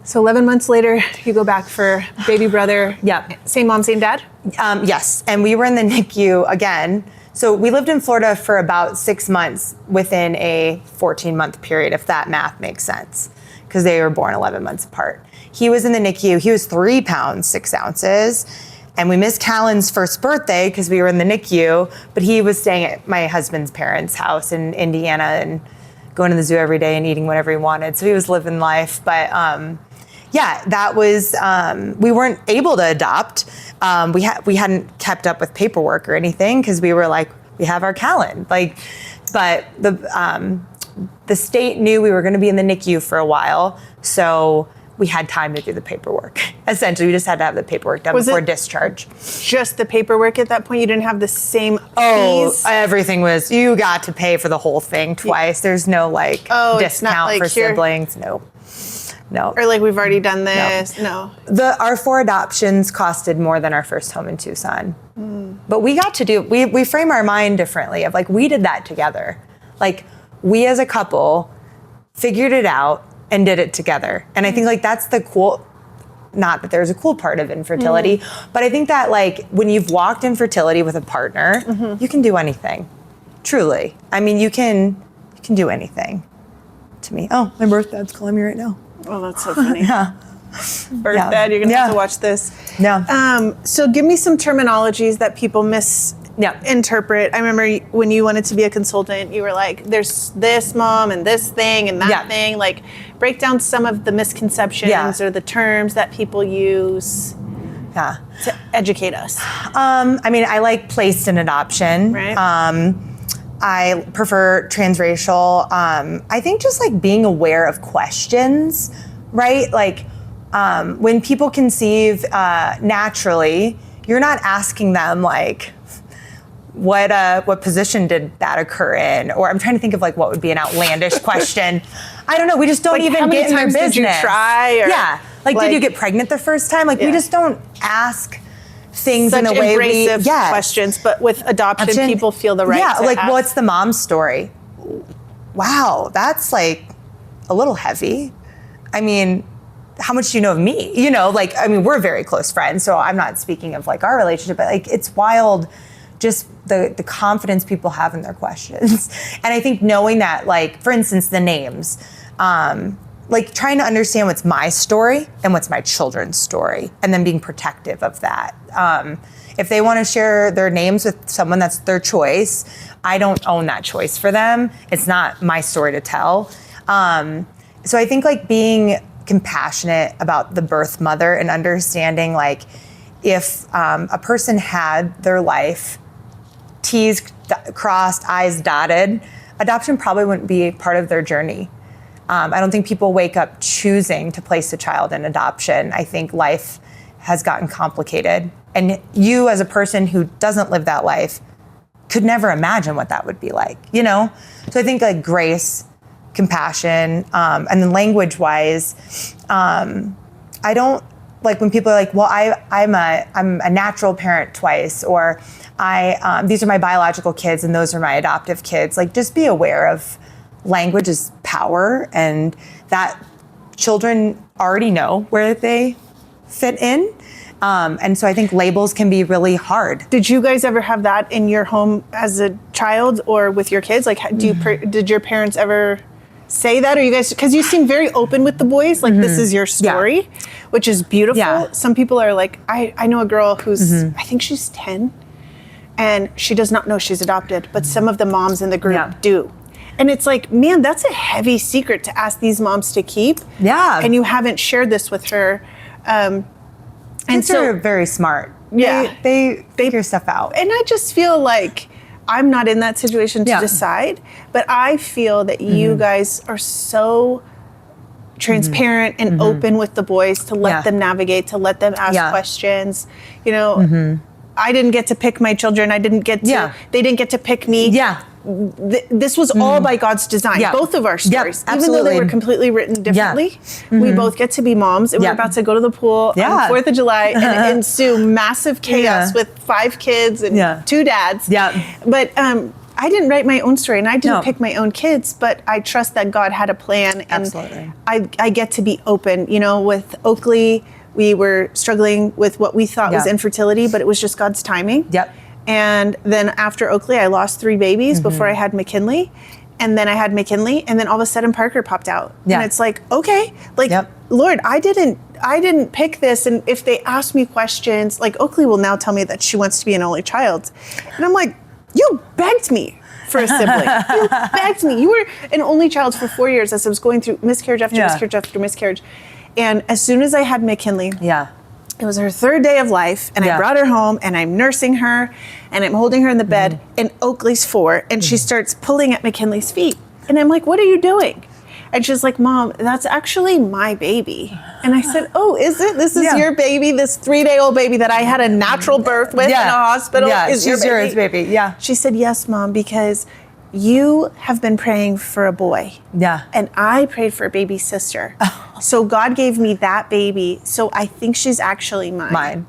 So 11 months later, you go back for baby brother. Same mom, same dad? Yes. And we were in the NICU again. So we lived in Florida for about 6 months within a 14-month period, if that math makes sense, because they were born 11 months apart. He was in the NICU. He was 3 pounds, 6 ounces. And we missed Callan's first birthday because we were in the NICU, but he was staying at my husband's parents' house in Indiana and going to the zoo every day and eating whatever he wanted. So he was living life. But that was, we weren't able to adopt. We hadn't kept up with paperwork or anything because we were like, we have our Callan. But the state knew we were going to be in the NICU for a while. So we had time to do the paperwork. Essentially, we just had to have the paperwork done before discharge. Just the paperwork at that point? You didn't have the same fees? Oh, everything was, you got to pay for the whole thing twice. There's no discount for siblings. No. Or we've already done this. No. Our 4 adoptions costed more than our first home in Tucson. But we got to we frame our mind differently of we did that together. We as a couple figured it out and did it together. And I think that's the cool, not that there's a cool part of infertility, but I think that when you've walked infertility with a partner, you can do anything. Truly. I mean, you can do anything. To me. Oh, my birth dad's calling me right now. Oh, that's so funny. Birth dad, you're gonna have to watch this. So give me some terminologies that people misinterpret. I remember when you wanted to be a consultant, you were like, there's this mom and this thing and that thing. Break down some of the misconceptions or the terms that people use to educate us. I like placed in adoption. Right. I prefer transracial. I think just being aware of questions, right? When people conceive naturally, you're not asking them what position did that occur in? Or I'm trying to think of what would be an outlandish question. I don't know. We just don't even get in their business. Did you try? Or, did you get pregnant the first time? We just don't ask things in the way abrasive questions, but with adoption, people feel the right to ask. What's the mom's story? Wow, that's a little heavy. I mean, how much do you know of me? We're very close friends, so I'm not speaking of our relationship, but it's wild just the confidence people have in their questions. And I think knowing that, like, for instance, the names, like trying to understand what's my story and what's my children's story, and then being protective of that. If they want to share their names with someone, that's their choice. I don't own that choice for them. It's not my story to tell. So I think like being compassionate about the birth mother and understanding like if a person had their life T's crossed, I's dotted, adoption probably wouldn't be a part of their journey. I don't think people wake up choosing to place a child in adoption. I think life has gotten complicated. And you as a person who doesn't live that life could never imagine what that would be like, you know? So I think like grace, compassion, and then language-wise, I don't, like when people are like, well, I'm a natural parent twice, or these are my biological kids and those are my adoptive kids. Like just be aware of language is power, and that children already know where they fit in. And so I think labels can be really hard. Did you guys ever have that in your home as a child or with your kids? Like, did your parents ever say that? Or you guys, because you seem very open with the boys, like this is your story, which is beautiful. Yeah. Some people are like, I know a girl who's, I think she's 10, and she does not know she's adopted, but some of the moms in the group do. And it's like, man, that's a heavy secret to ask these moms to keep. Yeah. And you haven't shared this with her. And so they're very smart. Yeah. They figure stuff out. And I just feel like I'm not in that situation to decide, but I feel that you guys are so transparent and open with the boys to let them navigate, to let them ask questions. You know, I didn't get to pick my children. I didn't get to, they didn't get to pick me. Yeah. This was all by God's design. Yeah. Both of our stories, Yep, even though they were completely written differently, we both get to be moms, and we're about to go to the pool on 4th of July and ensue massive chaos with 5 kids and 2 dads. But I didn't write my own story, and I didn't pick my own kids, but I trust that God had a plan, and I get to be open. You know, with Oakley, we were struggling with what we thought was infertility, but it was just God's timing. And then after Oakley, I lost 3 babies before I had McKinley. And then I had McKinley, and then all of a sudden Parker popped out. And it's like, okay, like, Lord, I didn't pick this. And if they ask me questions, like Oakley will now tell me that she wants to be an only child. And I'm like, you begged me for a sibling. You begged me. You were an only child for 4 years as I was going through miscarriage after miscarriage after miscarriage. And as soon as I had McKinley, it was her 3rd day of life, and I brought her home, and I'm nursing her, and I'm holding her in the bed, and Oakley's 4, and she starts pulling at McKinley's feet. And I'm like, what are you doing? And she's like, Mom, that's actually my baby. And I said, oh, is it? This is your baby, this 3-day-old baby that I had a natural birth with in a hospital? Is she's yours, baby. She said, yes, Mom, because you have been praying for a boy. And I prayed for a baby sister. So God gave me that baby. So I think she's actually mine.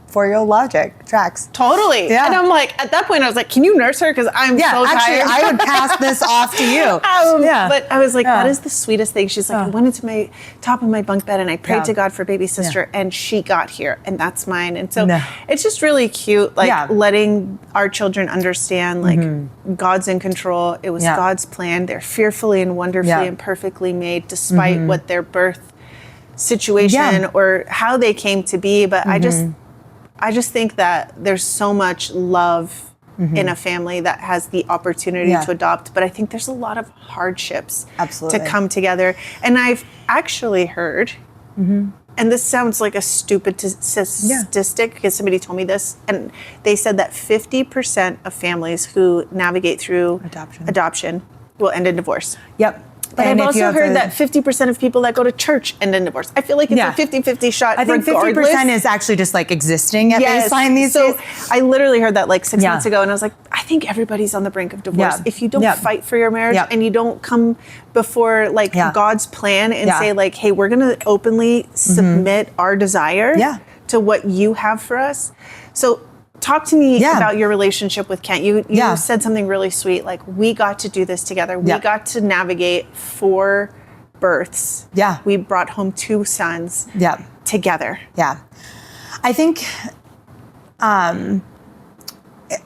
4-year-old logic tracks. Totally. And I'm like, at that point, I was like, can you nurse her? Because I'm so actually, tired. I would pass this off to you. But I was like, that is the sweetest thing. She's like, I went into my top of my bunk bed and I prayed to God for baby sister, and she got here, and that's mine. And so it's just really cute, like letting our children understand, like God's in control. It was God's plan. They're fearfully and wonderfully and perfectly made, despite what their birth situation or how they came to be. But I just think that there's so much love in a family that has the opportunity to adopt, but I think there's a lot of hardships to come together. And I've actually heard, and this sounds like a stupid statistic because somebody told me this, and they said that 50% of families who navigate through adoption will end in divorce. But I've also heard that 50% of people that go to church end in divorce. I feel like it's a 50-50 shot. I think regardless. 50% is actually just like existing at baseline these days. I literally heard that like 6 months ago, and I was like, I think everybody's on the brink of divorce. If you don't fight for your marriage and you don't come before like God's plan and say like, hey, we're going to openly submit our desire to what you have for us. So talk to me about your relationship with Kent. You said something really sweet, like we got to do this together. We got to navigate 4 births. We brought home 2 sons together. I think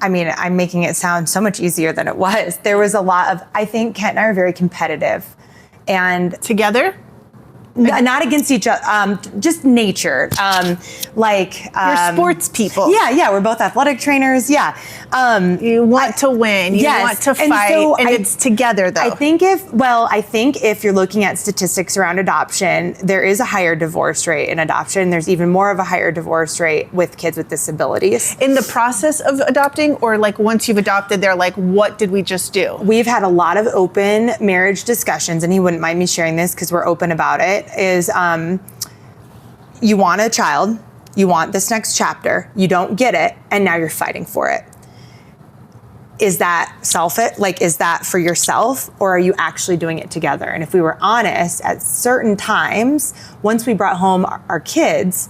I mean, I'm making it sound so much easier than it was. There was a lot of, I think Kent and I are very competitive. And together? Not against each other, just nature. You're sports people. Yeah, we're both athletic trainers. Yeah. You want to win. You want to fight, and it's together, though. I think if you're looking at statistics around adoption, there is a higher divorce rate in adoption. There's even more of a higher divorce rate with kids with disabilities. In the process of adopting, or like once you've adopted, they're like, what did we just do? We've had a lot of open marriage discussions, and he wouldn't mind me sharing this because we're open about it, is you want a child, you want this next chapter, you don't get it, and now you're fighting for it. Is that selfish? Like, is that for yourself, or are you actually doing it together? And if we were honest, at certain times, once we brought home our kids,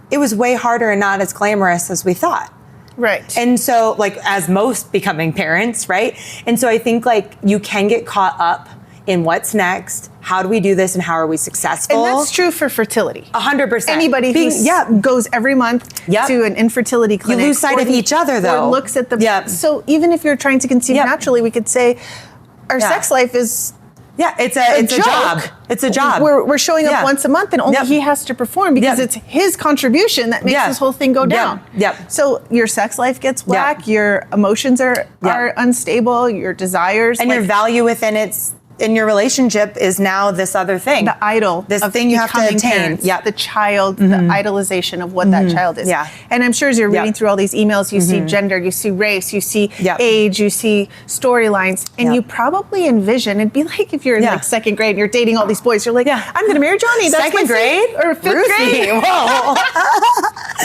it was way harder and not as glamorous as we thought. Right. And so, like, as most becoming parents, right? And so I think, like, you can get caught up in what's next, how do we do this, and how are we successful? And that's true for fertility. 100%. Anybody who goes every month to an infertility clinic. You lose sight of each other, though. Or looks at the... So even if you're trying to conceive naturally, we could say our sex life is... it's a job. It's a job. We're showing up once a month, and only he has to perform because it's his contribution that makes this whole thing go down. So your sex life gets whack, your emotions are unstable, your desires... And your value in your relationship is now this other thing. The idol. This thing you have to attain. The child, the idolization of what that child is. And I'm sure as you're reading through all these emails, you see gender, you see race, you see age, you see storylines, and you probably envision, it'd be like if you're in like second grade and you're dating all these boys, you're like, I'm going to marry Johnny. That's second grade? Or fifth Ruthie. grade? Whoa.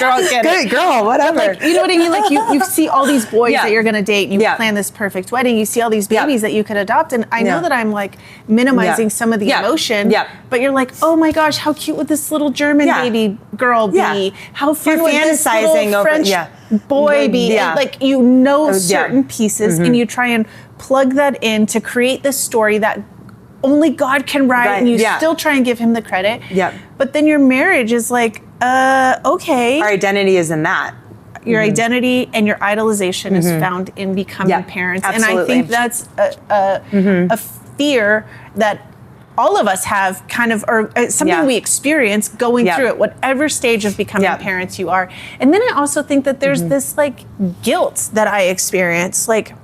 Girl, get Good it. girl, whatever. Like, you know what I mean? Like you see all these boys that you're going to date, and you plan this perfect wedding, you see all these babies that you could adopt, and I know that I'm like minimizing some of the emotion, but you're like, oh my gosh, how cute would this little German baby girl be? How fun would this little French boy be? And like, you know, certain pieces, and you try and plug that in to create this story that only God can write, and you still try and give him the credit. But then your marriage is like, okay. Our identity is in that. Your identity and your idolization is found in becoming parents. Absolutely. And I think that's a fear that all of us have, kind of, or something we experience going through it, whatever stage of becoming parents you are. And then I also think that there's this like guilt that I experience, like,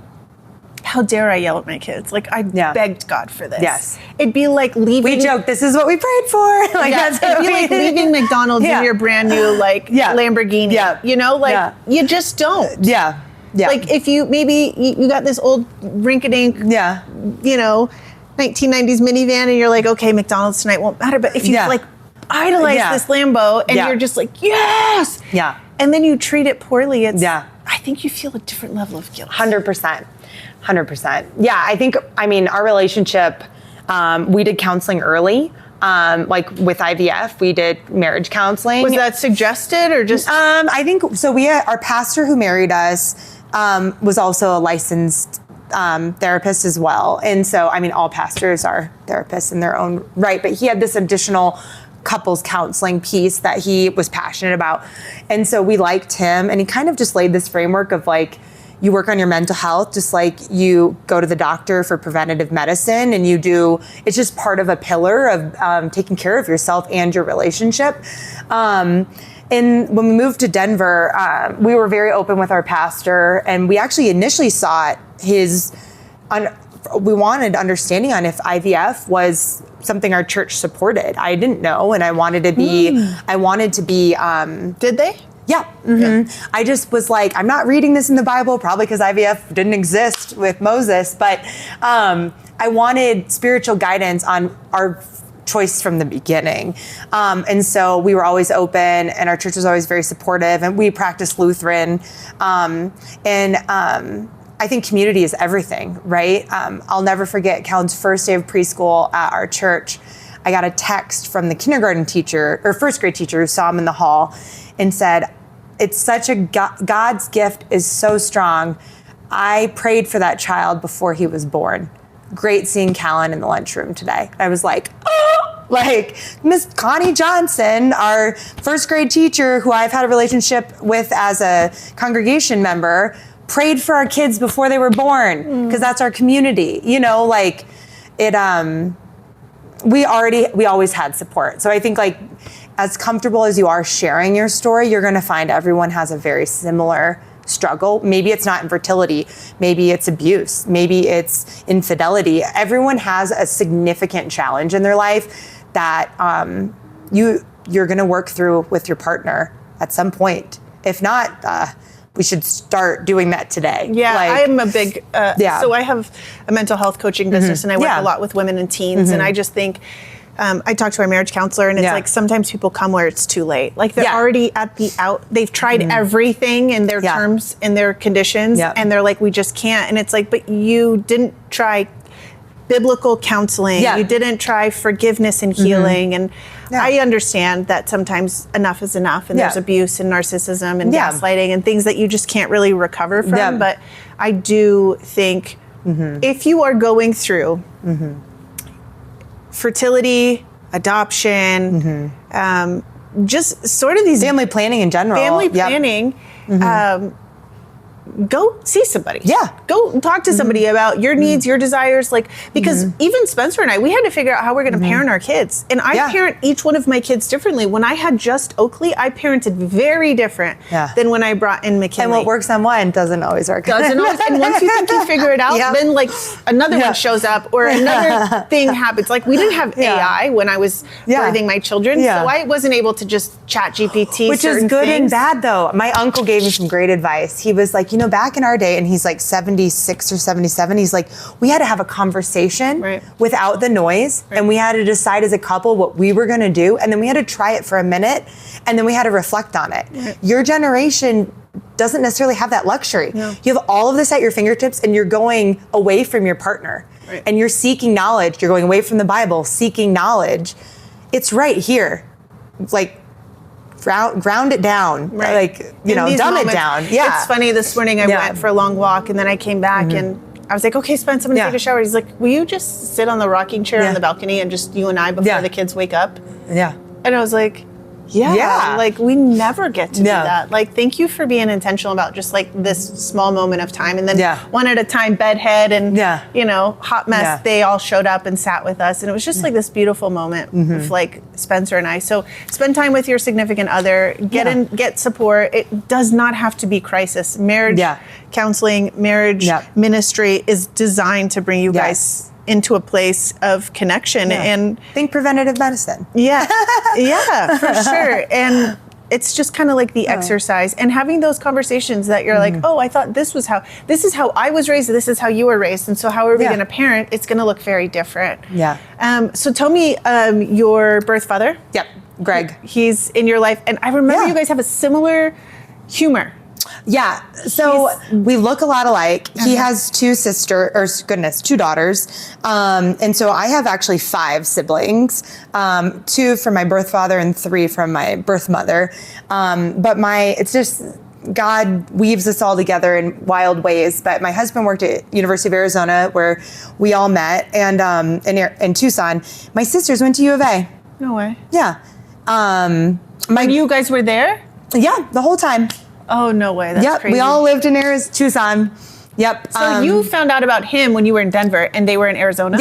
how dare I yell at my kids? Like, I begged God for this. It'd be like leaving... We joke, this is what we prayed for. Like, that's it'd be like leaving McDonald's in your brand new, like, Lamborghini. You know, like, you just don't. Like, if you, maybe you got this old rink-a-dink, you know, 1990s minivan, and you're like, okay, McDonald's tonight won't matter. But if you, like, idolize this Lambo, and you're just like, yes! And then you treat it poorly, it's... I think you feel a different level of guilt. 100%. 100%. Yeah, I think, I mean, our relationship, we did counseling early. Like with IVF, we did marriage counseling. Was that suggested or just? I think, so our pastor who married us was also a licensed therapist as well. And so, I mean, all pastors are therapists in their own right, but he had this additional couples counseling piece that he was passionate about. And so we liked him, and he kind of just laid this framework of like, you work on your mental health, just like you go to the doctor for preventative medicine, and it's just part of a pillar of taking care of yourself and your relationship. And when we moved to Denver, we were very open with our pastor, and we actually initially sought we wanted understanding on if IVF was something our church supported. I didn't know, and I wanted to be, did they? Yeah. I just was like, I'm not reading this in the Bible, probably because IVF didn't exist with Moses, but I wanted spiritual guidance on our choice from the beginning. And so we were always open, and our church was always very supportive, and we practiced Lutheran. I think community is everything, right? I'll never forget Callan's first day of preschool at our church. I got a text from the kindergarten teacher, or first grade teacher, who saw him in the hall and said, it's such a God's gift is so strong. I prayed for that child before he was born. Great seeing Callan in the lunchroom today. I was like, oh, like Miss Connie Johnson, our first grade teacher who I've had a relationship with as a congregation member, prayed for our kids before they were born because that's our community. You know, like it. We always had support. So I think like as comfortable as you are sharing your story, you're going to find everyone has a very similar struggle. Maybe it's not infertility, maybe it's abuse, maybe it's infidelity. Everyone has a significant challenge in their life that you're going to work through with your partner at some point. If not, we should start doing that today. Yeah, I'm a big, so I have a mental health coaching business and I work a lot with women and teens. And I just think, I talk to our marriage counselor and it's like sometimes people come where it's too late. Like they're already at the they've tried everything in their terms and their conditions and they're like, we just can't. And it's like, but you didn't try biblical counseling. You didn't try forgiveness and healing. And I understand that sometimes enough is enough and there's abuse and narcissism and gaslighting and things that you just can't really recover from. But I do think if you are going through fertility, adoption, just sort of these family planning in general. Family planning, go see somebody. Go talk to somebody about your needs, your desires, like, because even Spencer and I, we had to figure out how we're going to parent our kids. And I parent each one of my kids differently. When I had just Oakley, I parented very different than when I brought in McKinley. And what works on one doesn't always work. And once you think you figure it out, then like another one shows up or another thing happens. Like we didn't have AI when I was birthing my children. So I wasn't able to just chat GPT Which is good and bad though. My uncle gave me some great advice. He was like, you know, back in our day, and he's like 76 or 77, he's like, we had to have a conversation without the noise, and we had to decide as a couple what we were going to do, and then we had to try it for a minute, and then we had to reflect on it. Your generation doesn't necessarily have that luxury. You have all of this at your fingertips, and you're going away from your partner, and you're seeking knowledge. You're going away from the Bible, seeking knowledge. It's right here. Like, ground it down, like, you know, dumb it down. It's funny, this morning I went for a long walk and then I came back and I was like, okay, Spence, I'm gonna take a shower. He's like, will you just sit on the rocking chair on the balcony and just you and I before the kids wake up? And I was like, like we never get to do that. Like, thank you for being intentional about just like this small moment of time. And then one at a time, bedhead and, you know, hot mess, they all showed up and sat with us. And it was just like this beautiful moment with like Spencer and I. So spend time with your significant other, get support. It does not have to be crisis. Marriage counseling, marriage ministry is designed to bring you guys into a place of connection and think preventative medicine. For sure. And it's just kind of like the exercise and having those conversations that you're like, oh, I thought this is how I was raised. This is how you were raised. And so how are we going to parent? It's going to look very different. So tell me, your birth father. Greg. He's in your life. And I remember you guys have a similar humor. So we look a lot alike. He has two daughters. And so I have actually 5 siblings, 2 from my birth father and 3 from my birth mother. But it's just, God weaves us all together in wild ways. But my husband worked at University of Arizona where we all met and in Tucson. My sisters went to U of A. No way. You guys were there? The whole time. Oh, no way. That's crazy. We all lived in Tucson. So you found out about him when you were in Denver and they were in Arizona?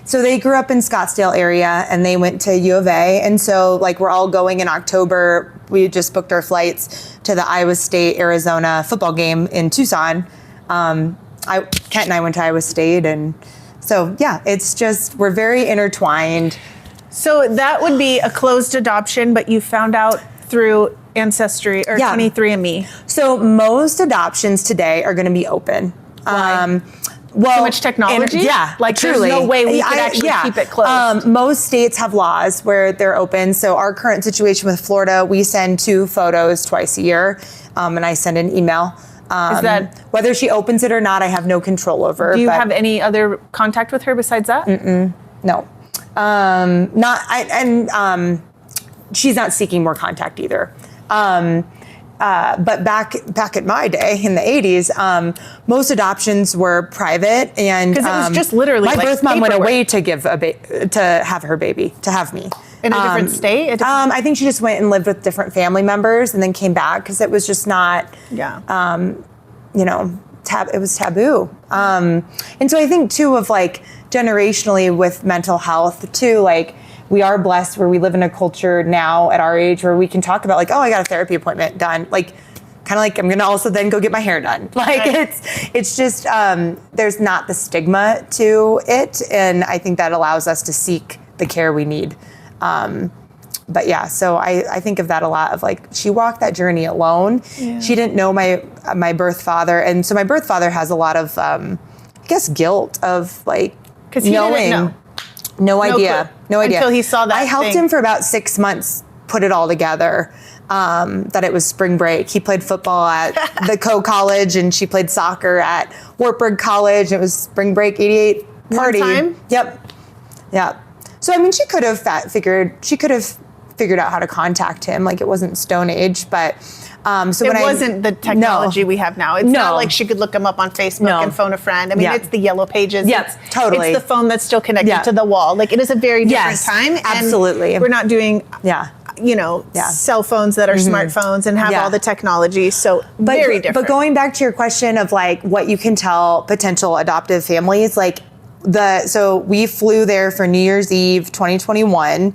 So they grew up in Scottsdale area and they went to U of A. And so like we're all going in October. We just booked our flights to the Iowa State, Arizona football game in Tucson. Kent and I went to Iowa State. And so, it's just, we're very intertwined. So that would be a closed adoption, but you found out through Ancestry or 23andMe. So most adoptions today are going to be open. Why? Too much technology? Like truly. There's no way we could actually keep it closed. Most states have laws where they're open. So our current situation with Florida, we send 2 photos twice a year, and I send an email. Is that whether she opens it or not, I have no control over. Do you have any other contact with her besides that? No. She's not seeking more contact either. But back at my day in the 80s, most adoptions were private, and because it was just literally my like birth mom went paperwork. away to have her baby, to have me in a different state. I think she just went and lived with different family members and then came back because it was just not. it was taboo. And so I think too of like generationally with mental health too, like we are blessed where we live in a culture now at our age where we can talk about like, oh, I got a therapy appointment done. Like kind of like I'm going to also then go get my hair done. Like it's just, there's not the stigma to it. And I think that allows us to seek the care we need. But yeah, so I think of that a lot of like, she walked that journey alone. Yeah. She didn't know my birth father. And so my birth father has a lot of, I guess, guilt of like knowing. No idea. Until he saw that I helped him for about 6 months put it all together. That it was spring break. He played football at the college and she played soccer at Wartburg College. It was spring break 88 party. One time? Yep. So I mean, she could have figured out how to contact him. Like it wasn't Stone Age, but so it wasn't the technology we have now. It's not like she could look him up on Facebook and phone a friend. I mean, it's the yellow pages. Yes, totally. It's the phone that's still connected to the wall. Like it is a very different time. Absolutely. And we're not doing cell phones that are smartphones and have all the technology. So very different. But going back to your question of like what you can tell potential adoptive families, like so we flew there for New Year's Eve 2021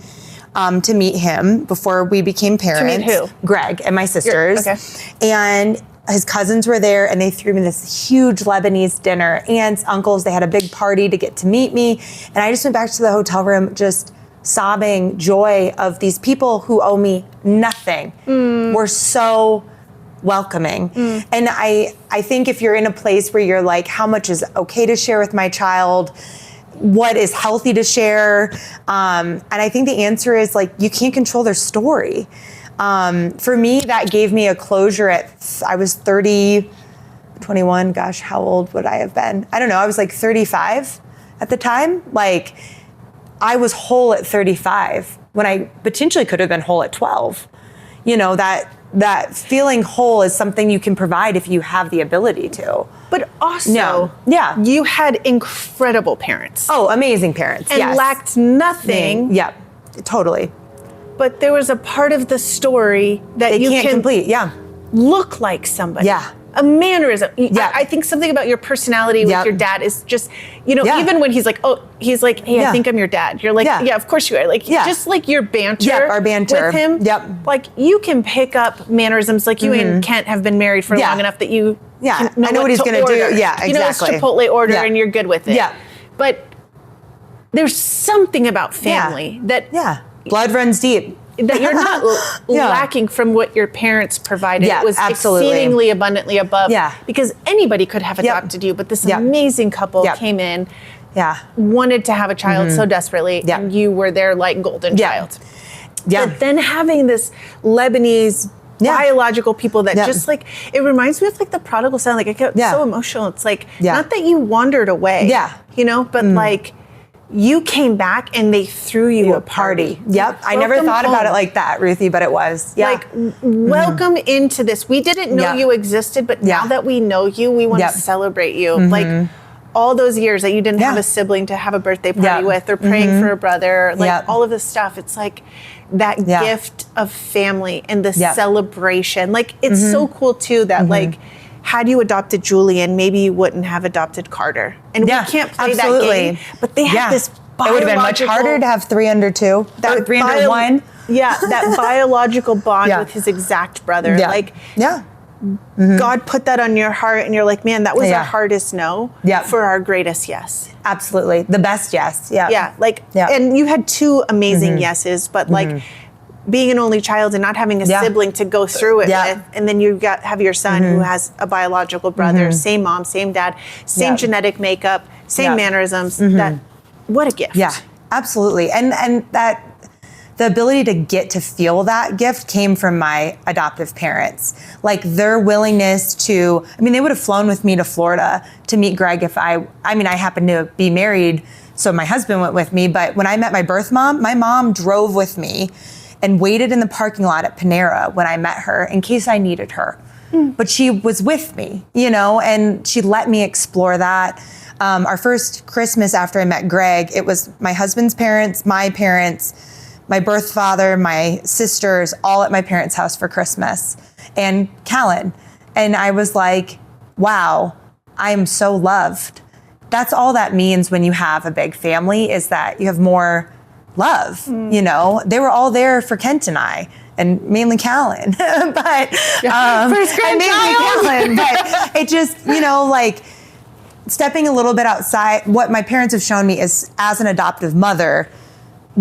to meet him before we became parents. To meet who? Greg and my sisters. Okay. And his cousins were there and they threw me this huge Lebanese dinner. Aunts, uncles, they had a big party to get to meet me. And I just went back to the hotel room just sobbing joy of these people who owe me nothing. Were so welcoming. And I think if you're in a place where you're like, how much is okay to share with my child? What is healthy to share? And I think the answer is like, you can't control their story. For me, that gave me a closure I was 21, gosh, how old would I have been? I don't know, I was like 35 at the time. Like I was whole at 35 when I potentially could have been whole at 12. That feeling whole is something you can provide if you have the ability to. But also, you had incredible parents. Oh, amazing parents, and lacked nothing. Yeah, totally. But there was a part of the story that they you can't can complete. Look like somebody. Yeah. A mannerism. I think something about your personality with your dad is just, even when he's like, hey, I think I'm your dad. You're like, yeah, of course you are. Like, just like your banter. Our banter. With him. Yep. Like, you can pick up mannerisms. Like, you and Kent have been married for long enough that you I know what he's going to do. Yeah, exactly. You know, it's Chipotle order and you're good with it. Yeah. But there's something about family that... Yeah. Blood runs deep. That you're not lacking from what your parents provided. Yeah, it was exceedingly abundantly above. Yeah. Because anybody could have adopted you, but this amazing couple came in, wanted to have a child so desperately, and you were their like golden child. Yeah. But then having this Lebanese biological people that just like, it reminds me of like the prodigal son. Like I get so emotional. It's like, not that you wandered away, but like, you came back and they threw you a party. Yep. I never thought about it like that, Ruthie, but it was. Yeah. Like, welcome into this. We didn't know you existed, but now that we know you, we want to celebrate you. Like all those years that you didn't have a sibling to have a birthday party with or praying for a brother, like all of this stuff. It's like that gift of family and the celebration. Like it's so cool too that like, had you adopted Julian, maybe you wouldn't have adopted Carter. And we can't play that game. But they have this biological... It would have been much harder to have 3 under 2. That 3 under 1. Yeah, that biological bond with his exact brother. Like, God put that on your heart and you're like, man, that was our hardest no for our greatest yes. Absolutely. The best yes. Yeah. Yeah. Like, and you had 2 amazing yeses, but like... being an only child and not having a sibling to go through it with, and then you have your son who has a biological brother, same mom, same dad, same genetic makeup, same mannerisms. That what a gift! Yeah, absolutely. And that the ability to get to feel that gift came from my adoptive parents. Like their willingness to, they would have flown with me to Florida to meet Greg if I happened to be married, so my husband went with me. But when I met my birth mom, my mom drove with me and waited in the parking lot at Panera when I met her in case I needed her. But she was with me, and she let me explore that. Our first Christmas after I met Greg, it was my husband's parents, my birth father, my sisters, all at my parents' house for Christmas, and Callan. And I was like, wow, I am so loved. That's all that means when you have a big family, is that you have more love. You know, they were all there for Kent and I, and mainly KellyAnne, but and mainly KellyAnne, but it just, you know, like stepping a little bit outside what my parents have shown me is, as an adoptive mother,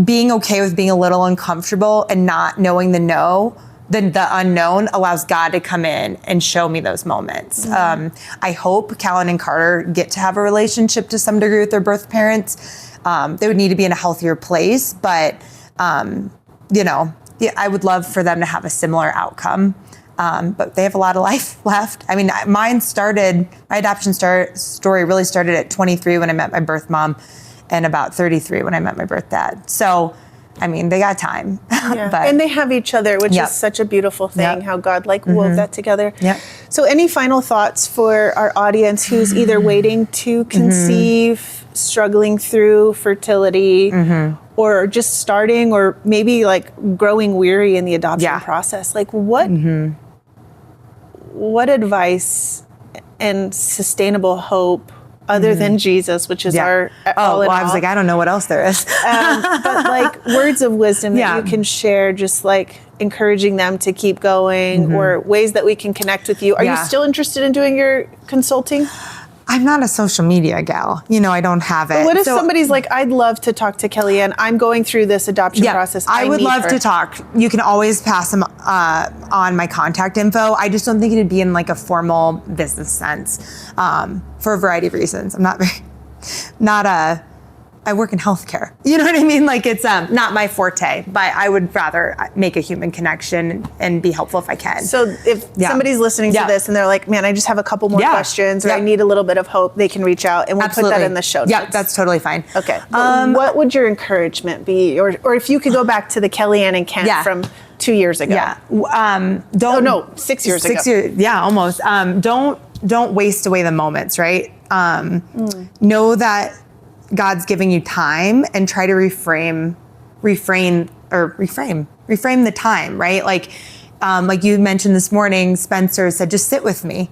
being okay with being a little uncomfortable and not knowing the unknown allows God to come in and show me those moments. I hope KellyAnne and Carter get to have a relationship to some degree with their birth parents. They would need to be in a healthier place, but you know, I would love for them to have a similar outcome. But they have a lot of life left. I mean, my adoption story really started at 23 when I met my birth mom, and about 33 when I met my birth dad. So, I mean, they got time. Yeah. But, and they have each other, which is such a beautiful thing, how God wove that together. So any final thoughts for our audience who's either waiting to conceive, struggling through fertility, or just starting, or maybe like growing weary in the adoption process? Like what advice and sustainable hope, other than Jesus, which is our all in all. I was like, I don't know what else there is. But like words of wisdom that you can share, just like encouraging them to keep going, or ways that we can connect with you. Are you still interested in doing your consulting? I'm not a social media gal. You know, I don't have it. But what if somebody's like, I'd love to talk to KellyAnne. I'm going through this adoption process. I would love to talk. You can always pass them on my contact info. I just don't think it'd be in like a formal business sense, for a variety of reasons. I'm I work in healthcare. You know what I mean? Like it's not my forte, but I would rather make a human connection and be helpful if I can. So if somebody's listening to this and they're like, man, I just have a couple more questions, or I need a little bit of hope, they can reach out, and we'll put that in the show notes. Yeah, that's totally fine. Okay. What would your encouragement be? Or if you could go back to the KellyAnne and Kent from 2 years ago. 6 years ago. 6 years, almost. Don't waste away the moments, right? Know that God's giving you time, and try to reframe the time, right? Like you mentioned this morning, Spencer said, just sit with me.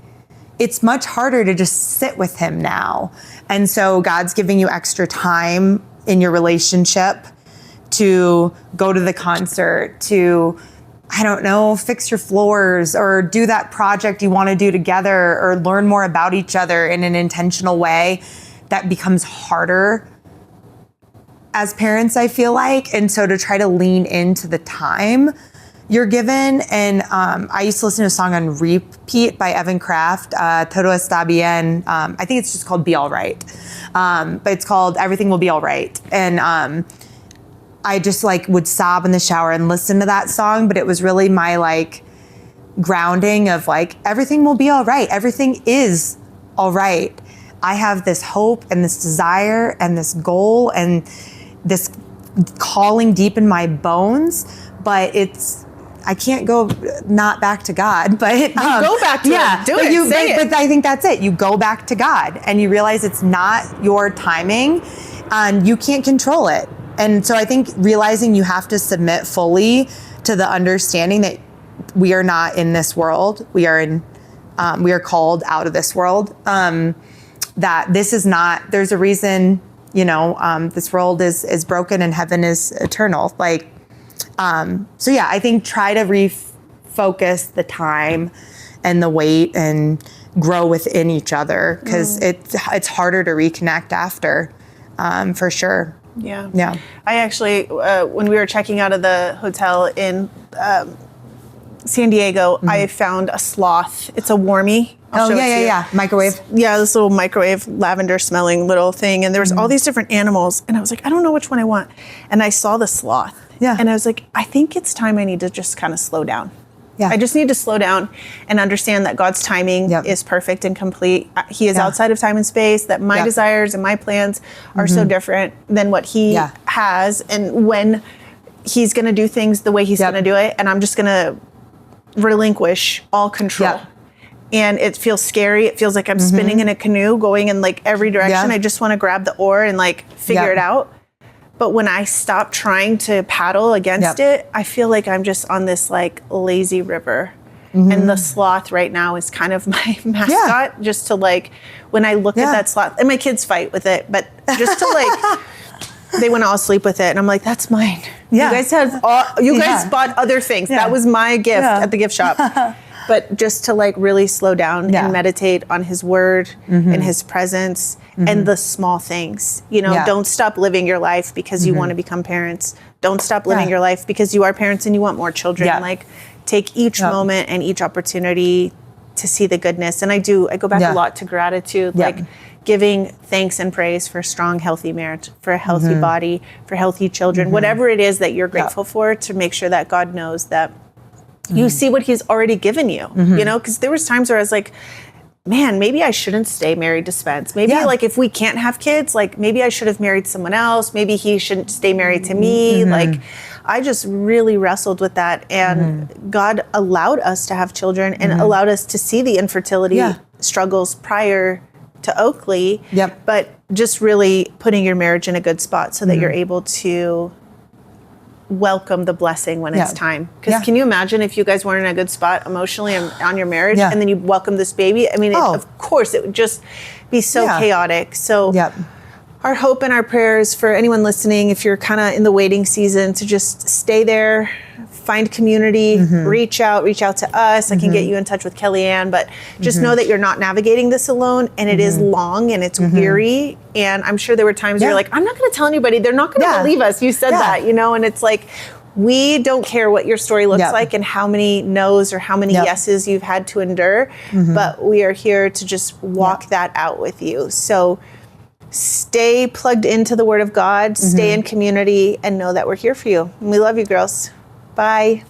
It's much harder to just sit with him now. And so God's giving you extra time in your relationship to go to the concert, to, I don't know, fix your floors, or do that project you want to do together, or learn more about each other in an intentional way. That becomes harder as parents, I feel like. And so to try to lean into the time you're given. And I used to listen to a song on repeat by Evan Kraft, Todo Está Bien. I think it's just called Be All Right. But it's called Everything Will Be All Right. And I just like would sob in the shower and listen to that song. But it was really my like grounding of like, everything will be all right. Everything is all right. I have this hope and this desire and this goal and this calling deep in my bones, but I can't go not back to God, but you go back to it. Do it. But I think that's it. You go back to God and you realize it's not your timing and you can't control it. And so I think realizing you have to submit fully to the understanding that we are not in this world. We are called out of this world. That this is not, there's a reason, this world is broken and heaven is eternal. So yeah, I think try to refocus the time and the weight and grow within each other, because it's harder to reconnect after, for sure. Yeah. I actually, when we were checking out of the hotel in San Diego, I found a sloth. It's a warmie. Microwave. Yeah, this little microwave, lavender smelling little thing. And there was all these different animals. And I was like, I don't know which one I want. And I saw the sloth. Yeah. And I was like, I think it's time I need to just kind of slow down. Yeah. I just need to slow down and understand that God's timing is perfect and complete. He is outside of time and space, that my desires and my plans are so different than what he has. And when he's going to do things the way he's going to do it, and I'm just going to relinquish all control. And it feels scary. It feels like I'm spinning in a canoe going in like every direction. I just want to grab the oar and like figure it out. But when I stop trying to paddle against it, I feel like I'm just on this like lazy river. And the sloth right now is kind of my mascot, just to like, when I look at that sloth, and my kids fight with it, but just to like, they want to all sleep with it. And I'm like, that's mine. Yeah. You guys have you guys bought other things. That was my gift at the gift shop. But just to like really slow down and meditate on his word and his presence and the small things. You know, don't stop living your life because you want to become parents. Don't stop living your life because you are parents and you want more children. Like, take each moment and each opportunity to see the goodness. And I go back a lot to gratitude, like giving thanks and praise for a strong, healthy marriage, for a healthy body, for healthy children, whatever it is that you're grateful for, to make sure that God knows that you see what he's already given you, you know? Because there was times where I was like, man, maybe I shouldn't stay married to Spence. Maybe like if we can't have kids, like maybe I should have married someone else. Maybe he shouldn't stay married to me. Like, I just really wrestled with that. And God allowed us to have children and allowed us to see the infertility struggles prior to Oakley. But just really putting your marriage in a good spot so that you're able to welcome the blessing when it's time. Because can you imagine if you guys weren't in a good spot emotionally and on your marriage and then you welcome this baby? I mean, of course, it would just be so chaotic. So our hope and our prayers for anyone listening, if you're kind of in the waiting season, to just stay there, find community, reach out to us. I can get you in touch with KellyAnne, but just know that you're not navigating this alone, and it is long and it's weary. And I'm sure there were times where you're like, I'm not going to tell anybody. They're not going to believe us. You said that, you know, and it's like, we don't care what your story looks like and how many no's or how many yeses you've had to endure, but we are here to just walk that out with you. So stay plugged into the Word of God, stay in community, and know that we're here for you. And we love you, girls. Bye.